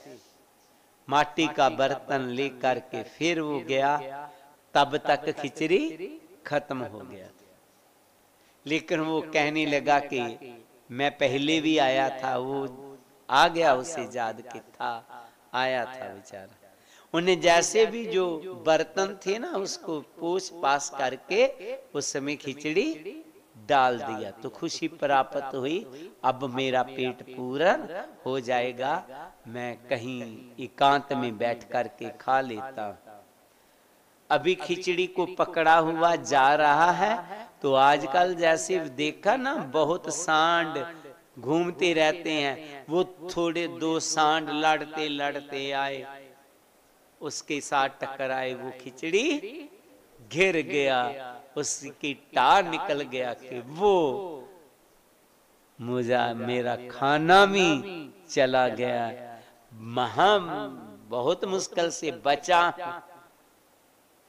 माटी का बर्तन लेकर के फिर वो गया। तब तक खिचड़ी खत्म हो गया था। लेकिन वो कहने लगा कि मैं पहले भी आया था। वो आ गया, उसे याद कि था, आया था बेचारा। उन्हें जैसे भी जो बर्तन थे ना, उसको पोंछ पास करके उस समय खिचड़ी डाल दिया। तो खुशी प्राप्त हुई, अब मेरा पेट पूर्ण हो जाएगा, मैं कहीं एकांत में बैठ करके खा लेता हूं। अभी खिचड़ी को पकड़ा हुआ जा रहा है, तो आजकल जैसे देखा ना, बहुत सांड घूमते रहते हैं। वो थोड़े दो सांड लड़ते लड़ते आए, उसके साथ टकराए, वो खिचड़ी गिर गया, उसकी टार निकल गया कि वो मेरा खाना भी चला गया। बहुत मुश्किल से बचा,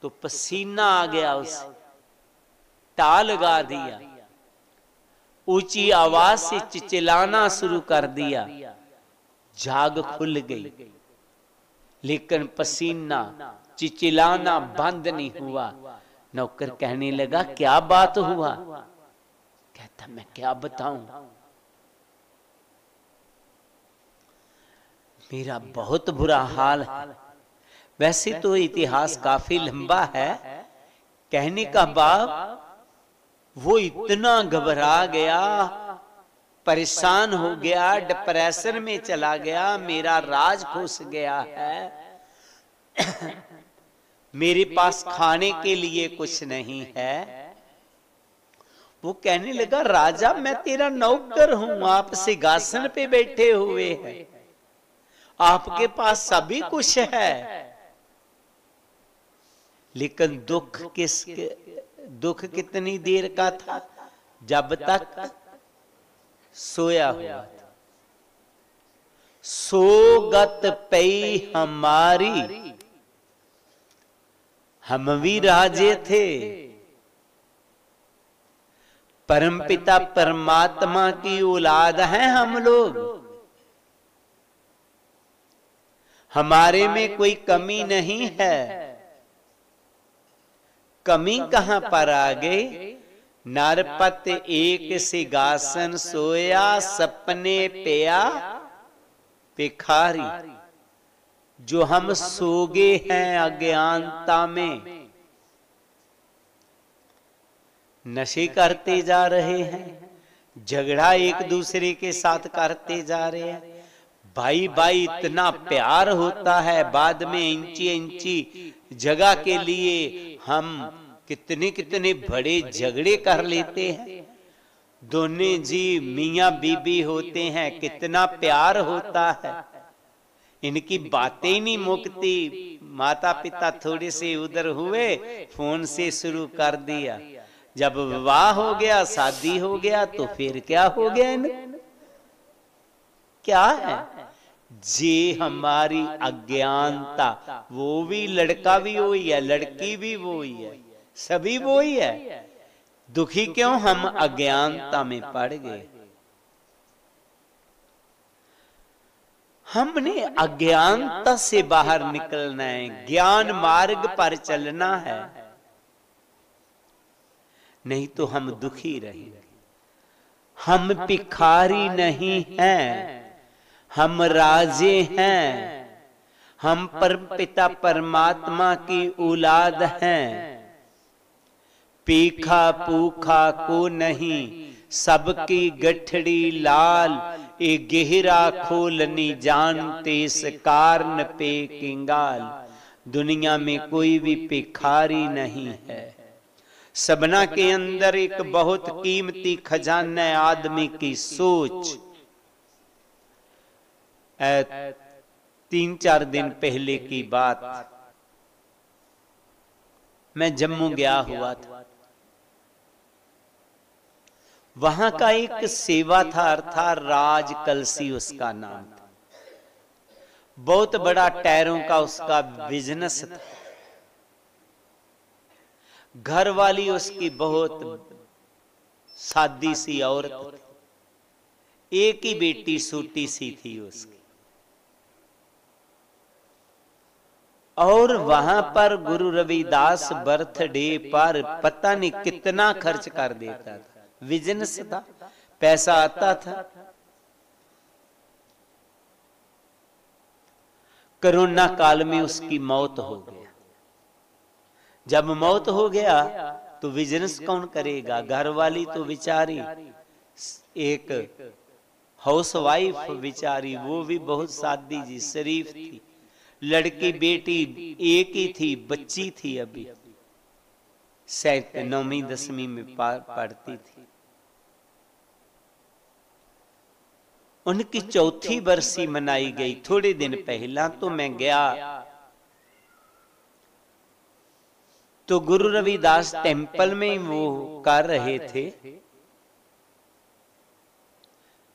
तो पसीना आ गया, उसे टाल लगा दिया, ऊंची आवाज से चिल्लाना शुरू कर दिया। झाग खुल गई, लेकिन पसीना चिचिलाना बंद नहीं हुआ। नौकर कहने लगा क्या बात हुआ? कहता मैं क्या बताऊं, मेरा बहुत बुरा हाल है। वैसे तो इतिहास काफी लंबा है। कहने का बाप वो इतना घबरा गया, परेशान हो गया, डिप्रेशन में चला गया, मेरा राज फंस गया है, मेरे पास खाने के लिए कुछ नहीं है। वो कहने लगा राजा मैं तेरा नौकर हूं, आप सिंहासन पे बैठे हुए हैं, आपके पास सभी कुछ है, लेकिन दुख कितनी देर का था? जब तक सोया हुआ था। सोगत पई हमारी, हम भी राजे थे, परमपिता परमात्मा की औलाद हैं हम लोग, हमारे में कोई कमी नहीं है। कमी कहां पर आ गई? नरपत एक सिंहासन सोया, सपने पिया भिखारी। जो हम सोगे हैं अज्ञानता में, नशे करते जा रहे हैं, झगड़ा एक दूसरे के साथ करते जा रहे हैं। भाई भाई इतना प्यार होता है, बाद में इंची इंची जगह के लिए हम कितने कितने बड़े झगड़े कर लेते हैं। दोनों जी मियां बीबी होते हैं, कितना प्यार होता है, इनकी बातें ही नहीं मुकती। माता पिता थोड़े से उधर हुए, फोन से शुरू कर दिया। जब विवाह हो गया, शादी हो गया, तो फिर क्या हो गया इन्हें? क्या है जे हमारी अज्ञानता। वो भी लड़का भी वही है, लड़की भी वही है, सभी वही है। दुखी क्यों? हम अज्ञानता में पड़ गए। हमने अज्ञानता से बाहर निकलना है, ज्ञान मार्ग पर चलना है, नहीं तो हम दुखी रहेंगे। हम भिखारी नहीं हैं, हम राजे हैं, हम परमपिता परमात्मा की औलाद हैं। पीखा पूखा को नहीं, सबकी गठड़ी लाल, ए गहरा खोलनी जानते इस कारण पे किंगाल। दुनिया में कोई भी भिखारी नहीं है, सबना के अंदर एक बहुत कीमती खजाना है, आदमी की सोच। 3-4 दिन पहले की बात, मैं जम्मू गया हुआ था। वहां का एक सेवा था, अर्थात राज कलसी उसका नाम था। बहुत बड़ा टायरों का उसका बिजनेस था। घर वाली उसकी बहुत सादी सी औरत थी, एक ही बेटी सूटी सी थी उसकी। और वहां पर गुरु रविदास बर्थडे पर पता नहीं कितना खर्च कर देता था। बिजनेस था, पैसा आता था। कोरोना काल में उसकी मौत हो गया। जब मौत हो गया तो बिजनेस कौन करेगा? घर वाली तो बेचारी एक हाउसवाइफ बेचारी, वो भी बहुत सादी जी शरीफ थी। लड़की बेटी एक ही थी, बच्ची थी, अभी 9वीं 10वीं में पढ़ती थी। उनकी 4थी बरसी मनाई गई थोड़े दिन पहला। तो मैं गया तो गुरु रविदास टेम्पल में वो कर रहे थे।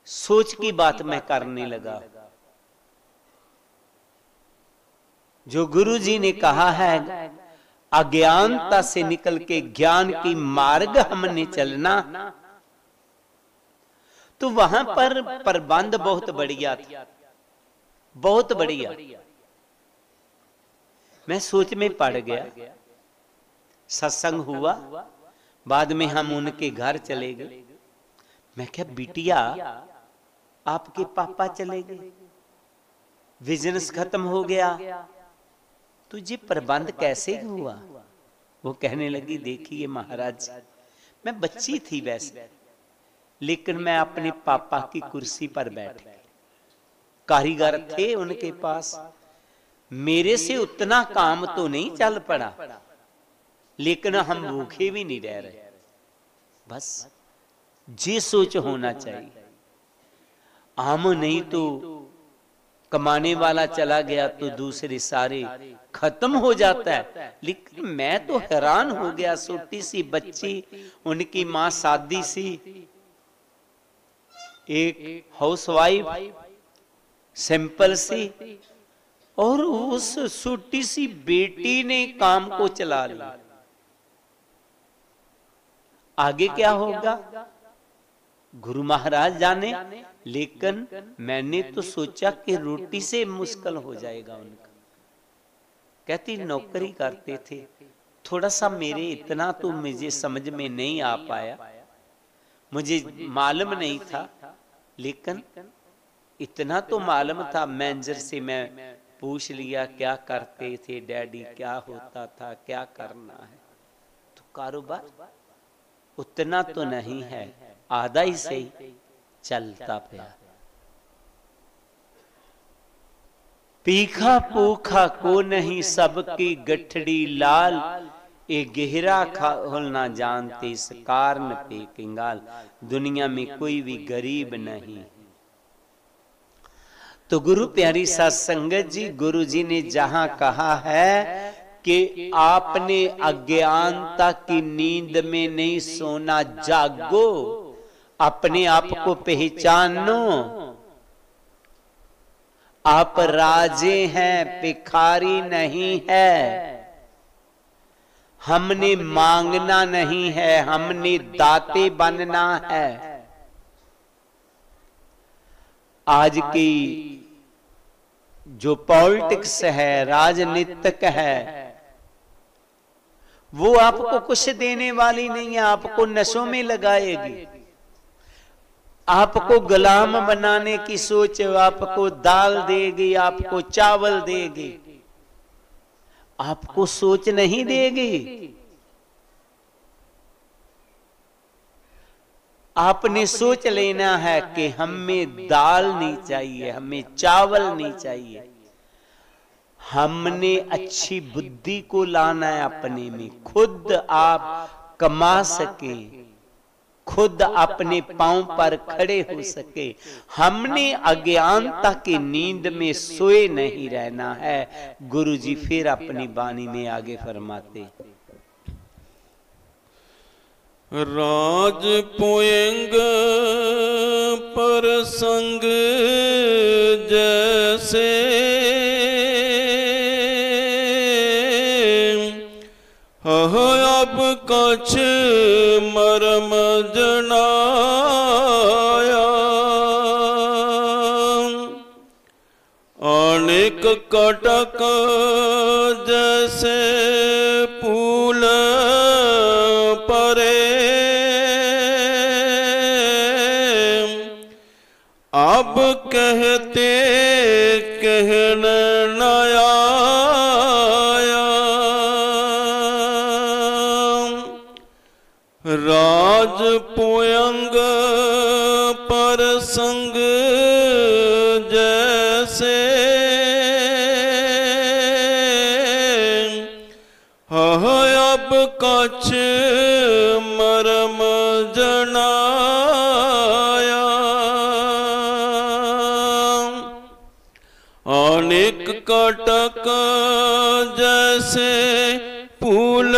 सोच की बात मैं करने लगा। जो गुरु जी ने कहा है अज्ञानता से निकल के ज्ञान की मार्ग हमने चलना, तो वहां पर प्रबंध बहुत बढ़िया था, बहुत बढ़िया। मैं सोच में पड़ गया। सत्संग हुआ, बाद में हम उनके घर चले गए। मैं क्या बिटिया आपके पापा चले गए, बिजनेस खत्म हो गया, तुझे प्रबंध कैसे हुआ? वो कहने लगी, देखिए महाराज, मैं बच्ची थी वैसे, लेकिन मैं अपने पापा की कुर्सी पर बैठ गई। कारीगर थे उनके पास, मेरे से उतना काम तो नहीं चल पड़ा, लेकिन हम भूखे भी नहीं रह रहे। बस ये सोच होना चाहिए। हम नहीं तो कमाने वाला चला गया तो दूसरे सारे खत्म हो जाता है। लेकिन मैं तो हैरान हो गया, छोटी सी बच्ची, उनकी मां सादी सी, एक हाउसवाइफ सिंपल सी, और उस छोटी सी बेटी ने काम को चला लिया। आगे क्या होगा गुरु महाराज जाने, लेकिन मैंने तो सोचा कि रोटी से मुश्किल हो जाएगा उनका। कहती नौकरी करते थे, थोड़ा सा मेरे इतना तो मुझे समझ में नहीं आ पाया, मुझे मालूम नहीं था, लेकिन इतना तो मालूम था। मैनेजर से मैं पूछ लिया क्या करते थे डैडी, क्या होता था, क्या करना है। तो कारोबार उतना तो नहीं है, आधा ही सही चलता पिया। पीखा पूखा को नहीं सबकी गठड़ी लाल, ए गहरा खोल ना जानते इस कारण पे कंगाल। दुनिया में कोई भी गरीब नहीं। तो गुरु प्यारी साध संगत जी, गुरु जी ने जहां कहा है कि आपने अज्ञानता की नींद में नहीं सोना, जागो, अपने आप को पहचानो। आप राजे हैं, भिखारी नहीं है। हमने मांगना नहीं है, हमने दाते बनना है। आज की जो पॉलिटिक्स है, राजनीतिक है, वो आपको कुछ देने वाली नहीं है, आपको नशों में लगाएगी, आपको गुलाम बनाने की सोच, आपको दाल देगी, आपको चावल देगी, आपको सोच नहीं देगी। आपने सोच लेना है कि हमें दाल नहीं चाहिए, हमें चावल नहीं चाहिए। हमने अच्छी बुद्धि को लाना है अपने में, खुद आप कमा सके, खुद अपने पांव पर खड़े हो सके। हमने अज्ञानता की नींद में सोए नहीं रहना है। गुरु जी फिर अपनी वाणी में आगे फरमाते, राज पोयंग पर संग जैसे अब कछ मरम जनाया, अनेक कटक जैसे फूल परे, अब कहते कहन नया, राज पोयंग पर संग जैसे अब कछ मरम जनाया, अनेक कटक जैसे फूल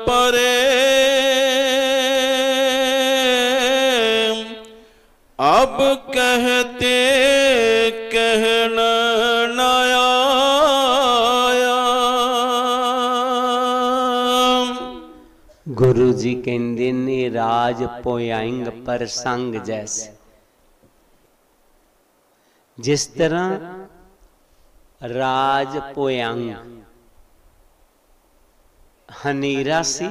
परे, अब कहते कहन नया। गुरु जी कहते ने राज पोयांग पर संग जैसे, जिस तरह राज पोयांग हनेरा सी,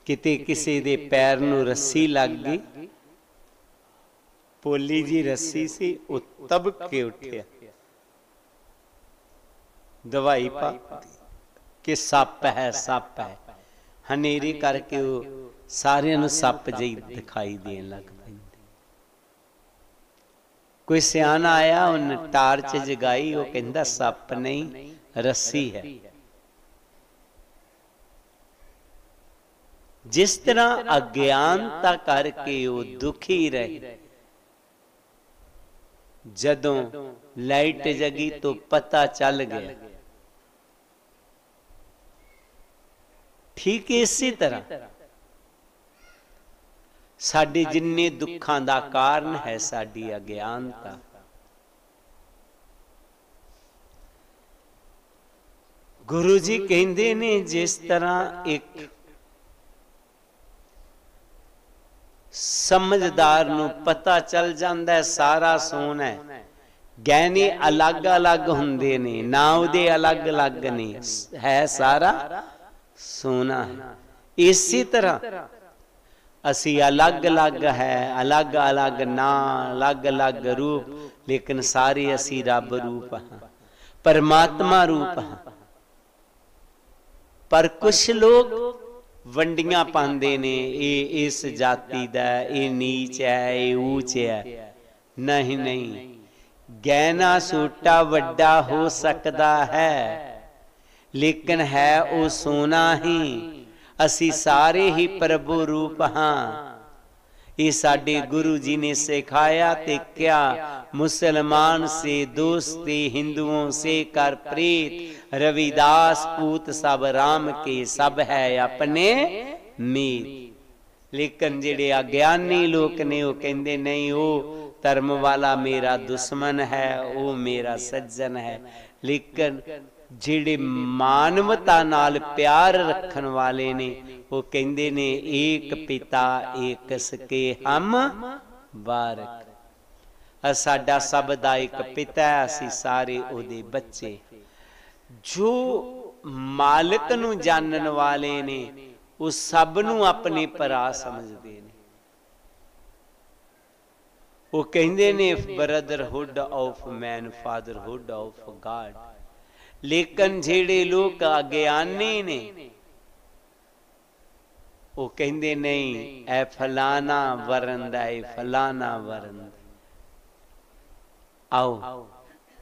किते किसी दे पैर नूं रस्सी लग गई, पोली जी रस्सी सी, वो तब के उठिया, दवाई पा के सप है सप है, हनेरी करके वो सारे नूं सप जी दिखाई देन लग पैंदे। कोई सियाना आया, उन्हें टार्च जगाई, वो कहंदा सप नहीं रस्सी है। जिस तरह अज्ञानता करके वो दुखी रहे, जदों लाइट जगी तो पता चल गया। ठीक इसी तरह साडे जिन्ने दुखां दा कारण है साडी अज्ञानता। गुरु जी कहंदे ने जिस तरह एक समझदार नूं पता चल जांदा है सारा सोना है, गहने अलग अलग हुंदे ने, ना उहदे अलग अलग ने, है सारा सोना है। इसी तरह असी अलग अलग है, अलग अलग ना, अलग अलग रूप, लेकिन सारे असी रब रूप हाँ, परमात्मा रूप हाँ। पर कुछ लोग वंडियां पांदे ने, ये इस जाति दा, ये नीच है, ये ऊंच है। नहीं नहीं, गहना सूटा वड्डा हो सकता है, लेकिन है वो सोना ही। असी सारे ही प्रभु रूप हाँ। ये साडे गुरु जी ने सिखाया। ते क्या मुसलमान से दोस्ती, हिंदुओं से कर प्रीत, रविदास पूत सब राम के, सब है अपने मीत। लेकिन जेड़े अज्ञानी लोग ने वो कहते नहीं, वो धर्म वाला मेरा दुश्मन है, वो मेरा सज्जन है। लेकिन जेड़े मानवता नाल प्यार रखन वाले ने वो कहते ने एक पिता एक सके हम बारक। साडा सब दा एक पिता है, असी सारे ओदे बच्चे। जो मालिक नू जानन वाले ने वो सब नू अपने भरा समझदे ने। वो कहते ने brotherhood of man, fatherhood of God. लेकिन जेड़े लोग अज्ञानी ने वो कहते नहीं, ए फलाना वरन दा, ए फलाना वरन। आओ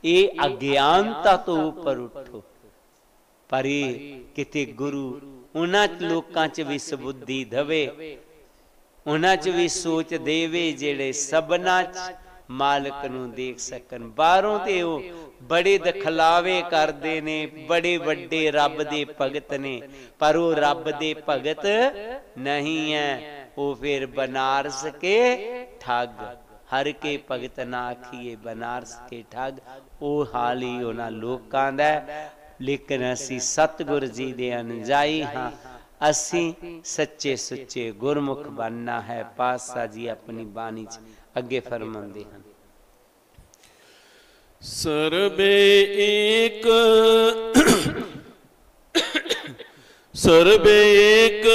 ये अज्ञानता तो ऊपर उठो, पर ये किते गुरु उन्हां लोकां च भी सबुद्धि दवे, उन्हां च भी सोच देवे जेड़े सबना मालिक नू देख सकन। बाहरों ते वो बड़े दखलावे करते ने, बड़े वड्डे रब दे भगत ने, पर वो रब दे भगत नहीं है। वो फिर बनारस के ठग, हर के भगत ना आखिए बनारस के ठग। वो हाल ही उन्हां लोकां दा। लेकिन असी सतगुर जी दे अनजाई हाँ, असी सच्चे सुच्चे गुरमुख बनना है। पातशाह जी अपनी बाणी च अगे फरमाते हैं, सर्वे एक सर्वे एक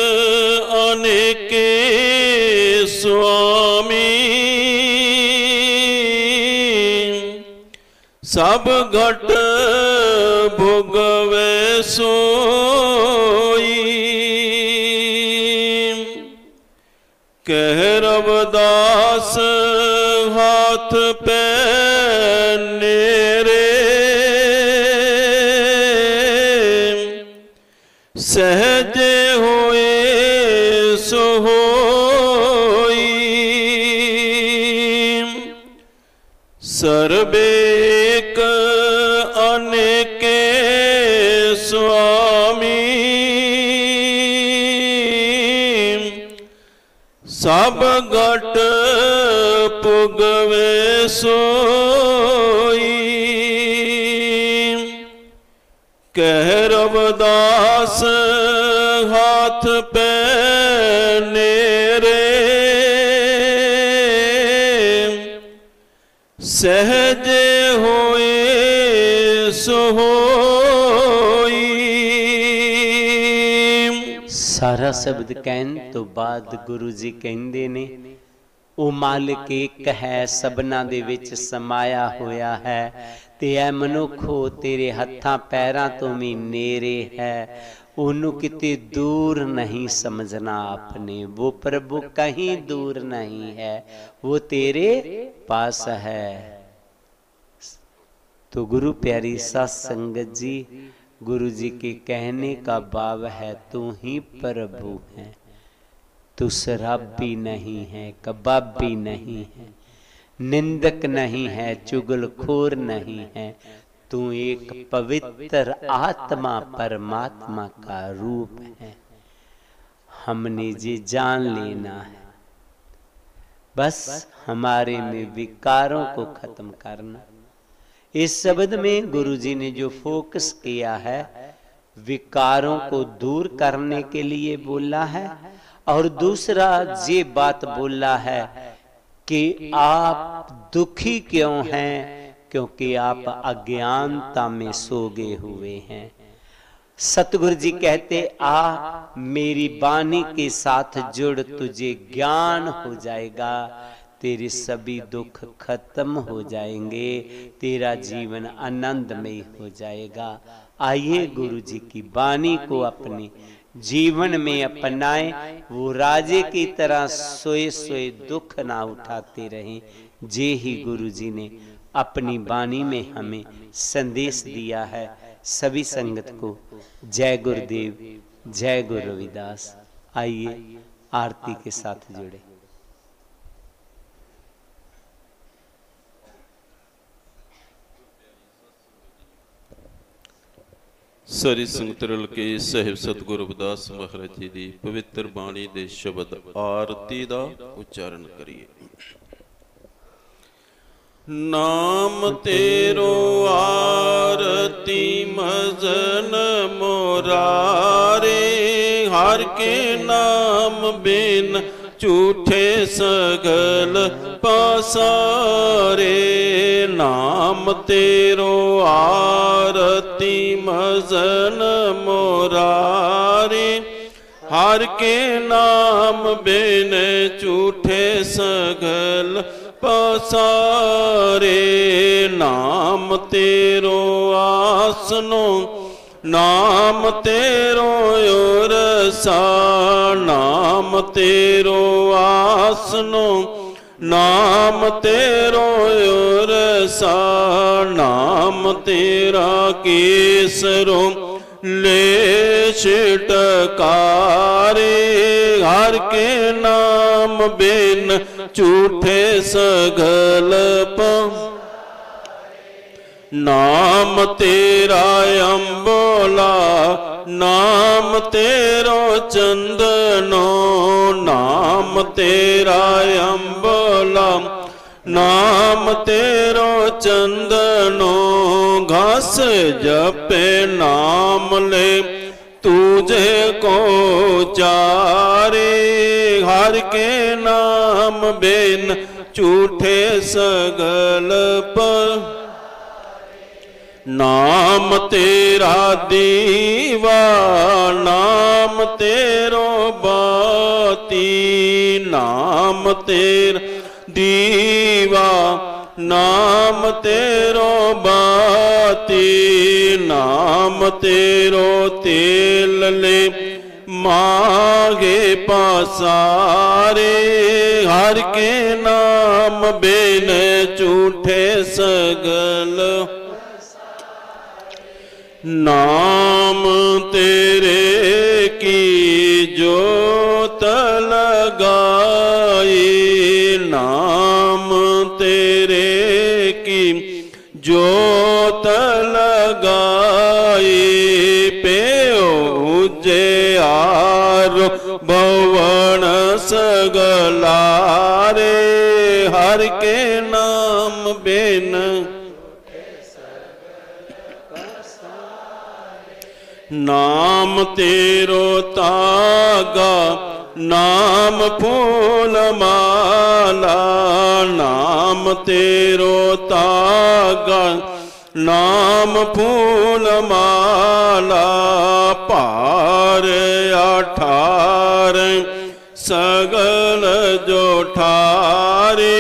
अनेके स्वामी, सब घट भोगवे सोई। कह रविदास हाथ पे नेरे, सहजे होए सो होई। सर्वे एक अनेके स्वामी, सब घट पुगवे सोई। कह रविदास हाथ पे नेरे, सहजे होए सो होई। सारा शब्द कहने तो बाद गुरु जी कहते ने, ओ मालिक एक है, सबना दे विच समाया होया है। ते ऐ मनुखो तेरे हत्थां पैरां तो भी नेरे है। ओनू किते दूर नहीं समझना आपने, वो प्रभु कहीं दूर नहीं है, वो तेरे पास है। तो गुरु प्यारी साध संगत जी, गुरु जी के कहने का भाव है, तू ही प्रभु है, तू शराबी नहीं है, कबाबी नहीं है, निंदक नहीं है, चुगलखोर नहीं है। तू एक पवित्र आत्मा परमात्मा का रूप है। हमने ये जान लेना है, बस हमारे में विकारों को खत्म करना। इस शब्द में गुरु जी ने जो फोकस किया है, विकारों को दूर करने के लिए बोला है। और दूसरा ये बात बोला है कि आप दुखी क्यों हैं, क्योंकि आप अज्ञानता में सोगे हुए हैं। सतगुरु जी कहते, आ मेरी वाणी के साथ जुड़, तुझे ज्ञान हो जाएगा, तेरे सभी दुख खत्म हो जाएंगे, तेरा जीवन आनंदमय हो जाएगा। आइए गुरु जी की वाणी को अपने जीवन में अपनाएं, वो राजे की तरह सोए सोए दुख ना उठाते रहें। जे ही गुरु जी ने अपनी वाणी में हमें संदेश दिया है। सभी संगत को जय गुरुदेव, जय गुरु रविदास। आइए आरती के साथ जुड़े। सारी संगत रल के ਸਾਹਿਬ सतगुरु रविदास महाराज जी की पवित्र बाणी के शब्द आरती का उच्चारण करिए। नाम तेरो आरती मजन मोरारे, हर के नाम बिन झूठे सगल पसारे। नाम तेरो आरती मजन मोरारे, हर के नाम बिन झूठे सगल पसारे। नाम तेरो आसनो, नाम तेरो उरसा। नाम तेरो आसनो, नाम तेरो उरसा। नाम तेरा केसरो ले छिटकारे, हर के नाम बिन झूठे सगल नाम तेरा अम्बोला, नाम तेरो चंदनो। नाम तेरा अम्बोला, नाम तेरो चंदनो। घास जपे नाम ले तुझे को चारे, हर के नाम बिन झूठे सगल पर। नाम तेरा दीवा, नाम तेरो बाती। नाम तेरा दीवा, नाम तेरो बाती। नाम तेरो तेल ले मांगे पसारे, हर के नाम बिन झूठे सगल। नाम तेरे की जोत लगाई, नाम तेरे की जोत लगाई। पेओ उजियारो भवन सगलारे, हर के नाम बिन नाम तेरो तागा, नाम फूल माला। नाम तेरो तागा, नाम फूल माला। पार 18 सगल जो ठारे,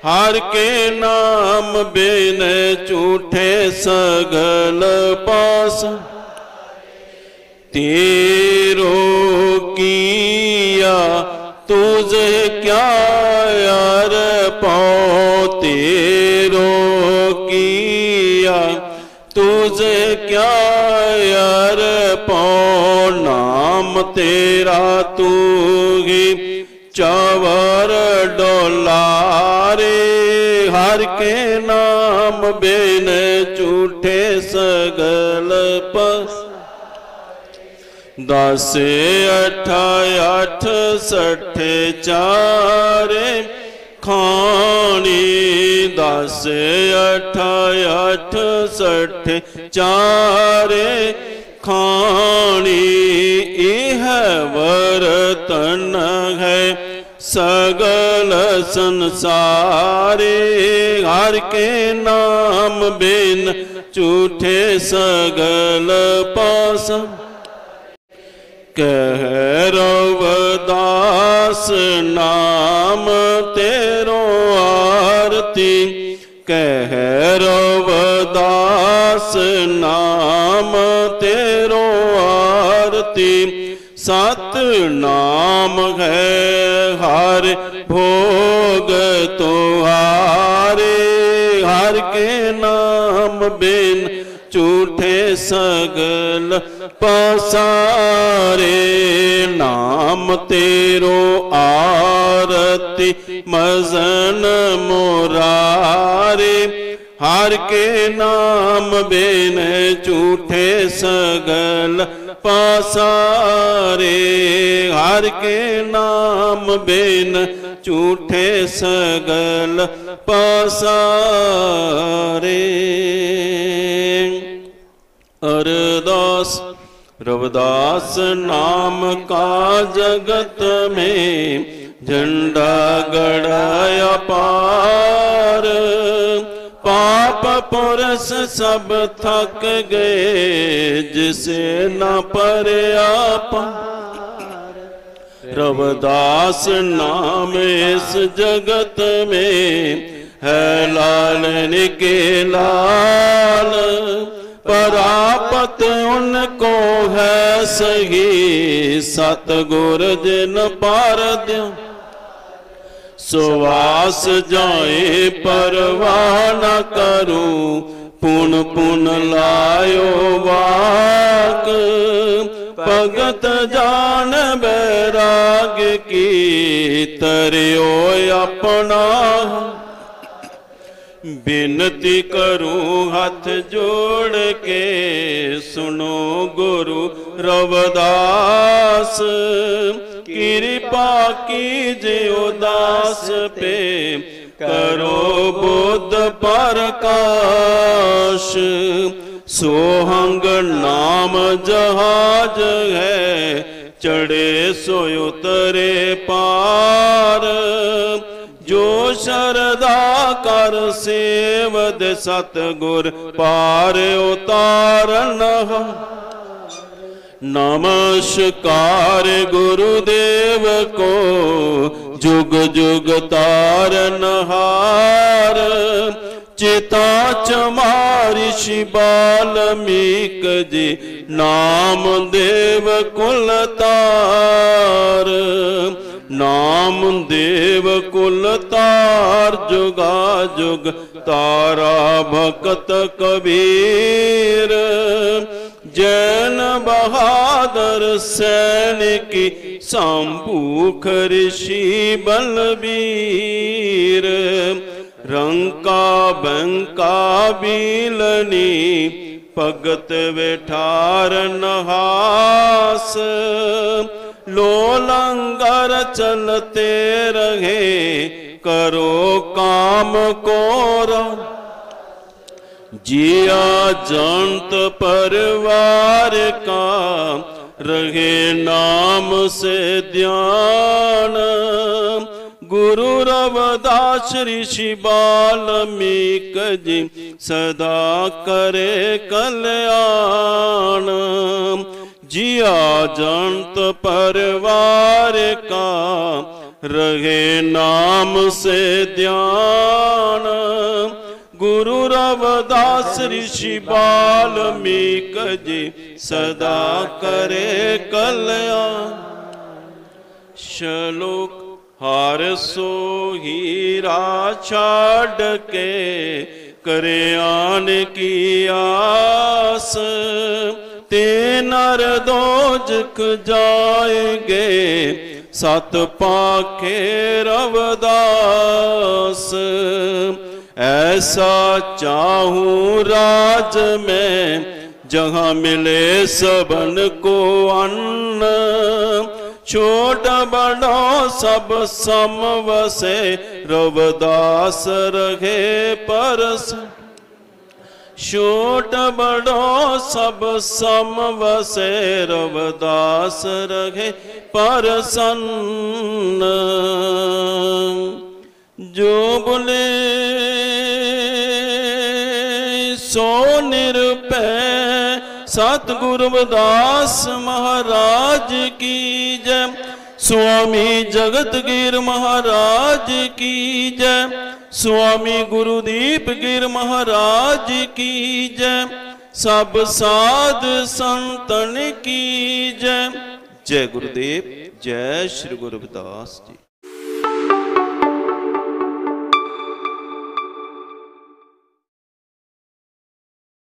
हर के नाम बिन झूठे सगल पास। तेरो किया तुझे क्या यार पाओ, तेरो किया तुझे क्या यार पाओ। नाम तेरा तू ही चावर डोलारे, हर के नाम बिन झूठे सगल पस। 10 8 8 60 चारे खानी। 10 8 8 60 चारे खानी। यह वर्तन है सगल संसारे, हर के नाम बिन झूठे सगल पास। कह रविदास नाम तेरो आरती, कह रविदास नाम तेरो आरती। सत नाम है हर भोग तुम्हारे। हर के नाम बिन झूठे सगल पसारे। नाम तेरो आरती मजन मुरारे। हर के नाम बिन झूठे सगल पसारे। हर के नाम बिन झूठे सगल पसारे। अरदास रविदास नाम का जगत में झंडा गड़ाया पार। पाप पुरुष सब थक गए जिसे न परया पार। रविदास नाम इस जगत में है लाल के लाल। परापत उनको है सही सतगुर जिन पार द्यो। सुवास जाए परवाह न करूं पुन पुन लायो वाक। भगत जान बैराग की तरियो अपना। बिनती करूं हाथ जोड़ के सुनो गुरु रविदास। कृपा कीजिए उदास पे करो बुद्ध प्रकाश। सोहंग नाम जहाज है चढ़े सो उतरे पार। जो शरदा कर सेवद सतगुर पार उतारन। नमस्कार गुरुदेव को जुग जुग तारन हार। चिता चमारि ऋषि बाल्मीक जी नाम देव कुल तार। नाम देव कुल तार जुगा जुग तारा भक्त कबीर। जैन बहादुर सैनिकी शंभूख ऋषि बलबीर। रंका बंका बीलनी भगत वेठार नहास। लो लंगर चलते रहे करो काम कोरा। जिया जंत परिवार का रहे नाम से ध्यान। गुरु रविदास ऋषि बाल्मीक जी सदा करे कल्याण। जिया जंत परिवार का रहे नाम से ध्यान। गुरु रविदास ऋषि बाल्मीक जी सदा करे कल्याण। श्लोक हार सो हीरा छाड़ के करे आन की आस। ते नर दोजख जाएंगे सत पाखे रविदास। ऐसा चाहूं राज में जहां मिले सबन को अन्न। छोट बड़ो सब समवसे रविदास रहे परस। छोट बड़ो सब समवसे रविदास रहे प्रसन्न। जो बोले सो निरपै सतगुरु रविदास महाराज की जय। स्वामी जगतगिर महाराज की जय। स्वामी गुरुदीप गिर महाराज की जय। सब साध संतन की जय। जय गुरुदेव, जय श्री गुरु रविदास जी।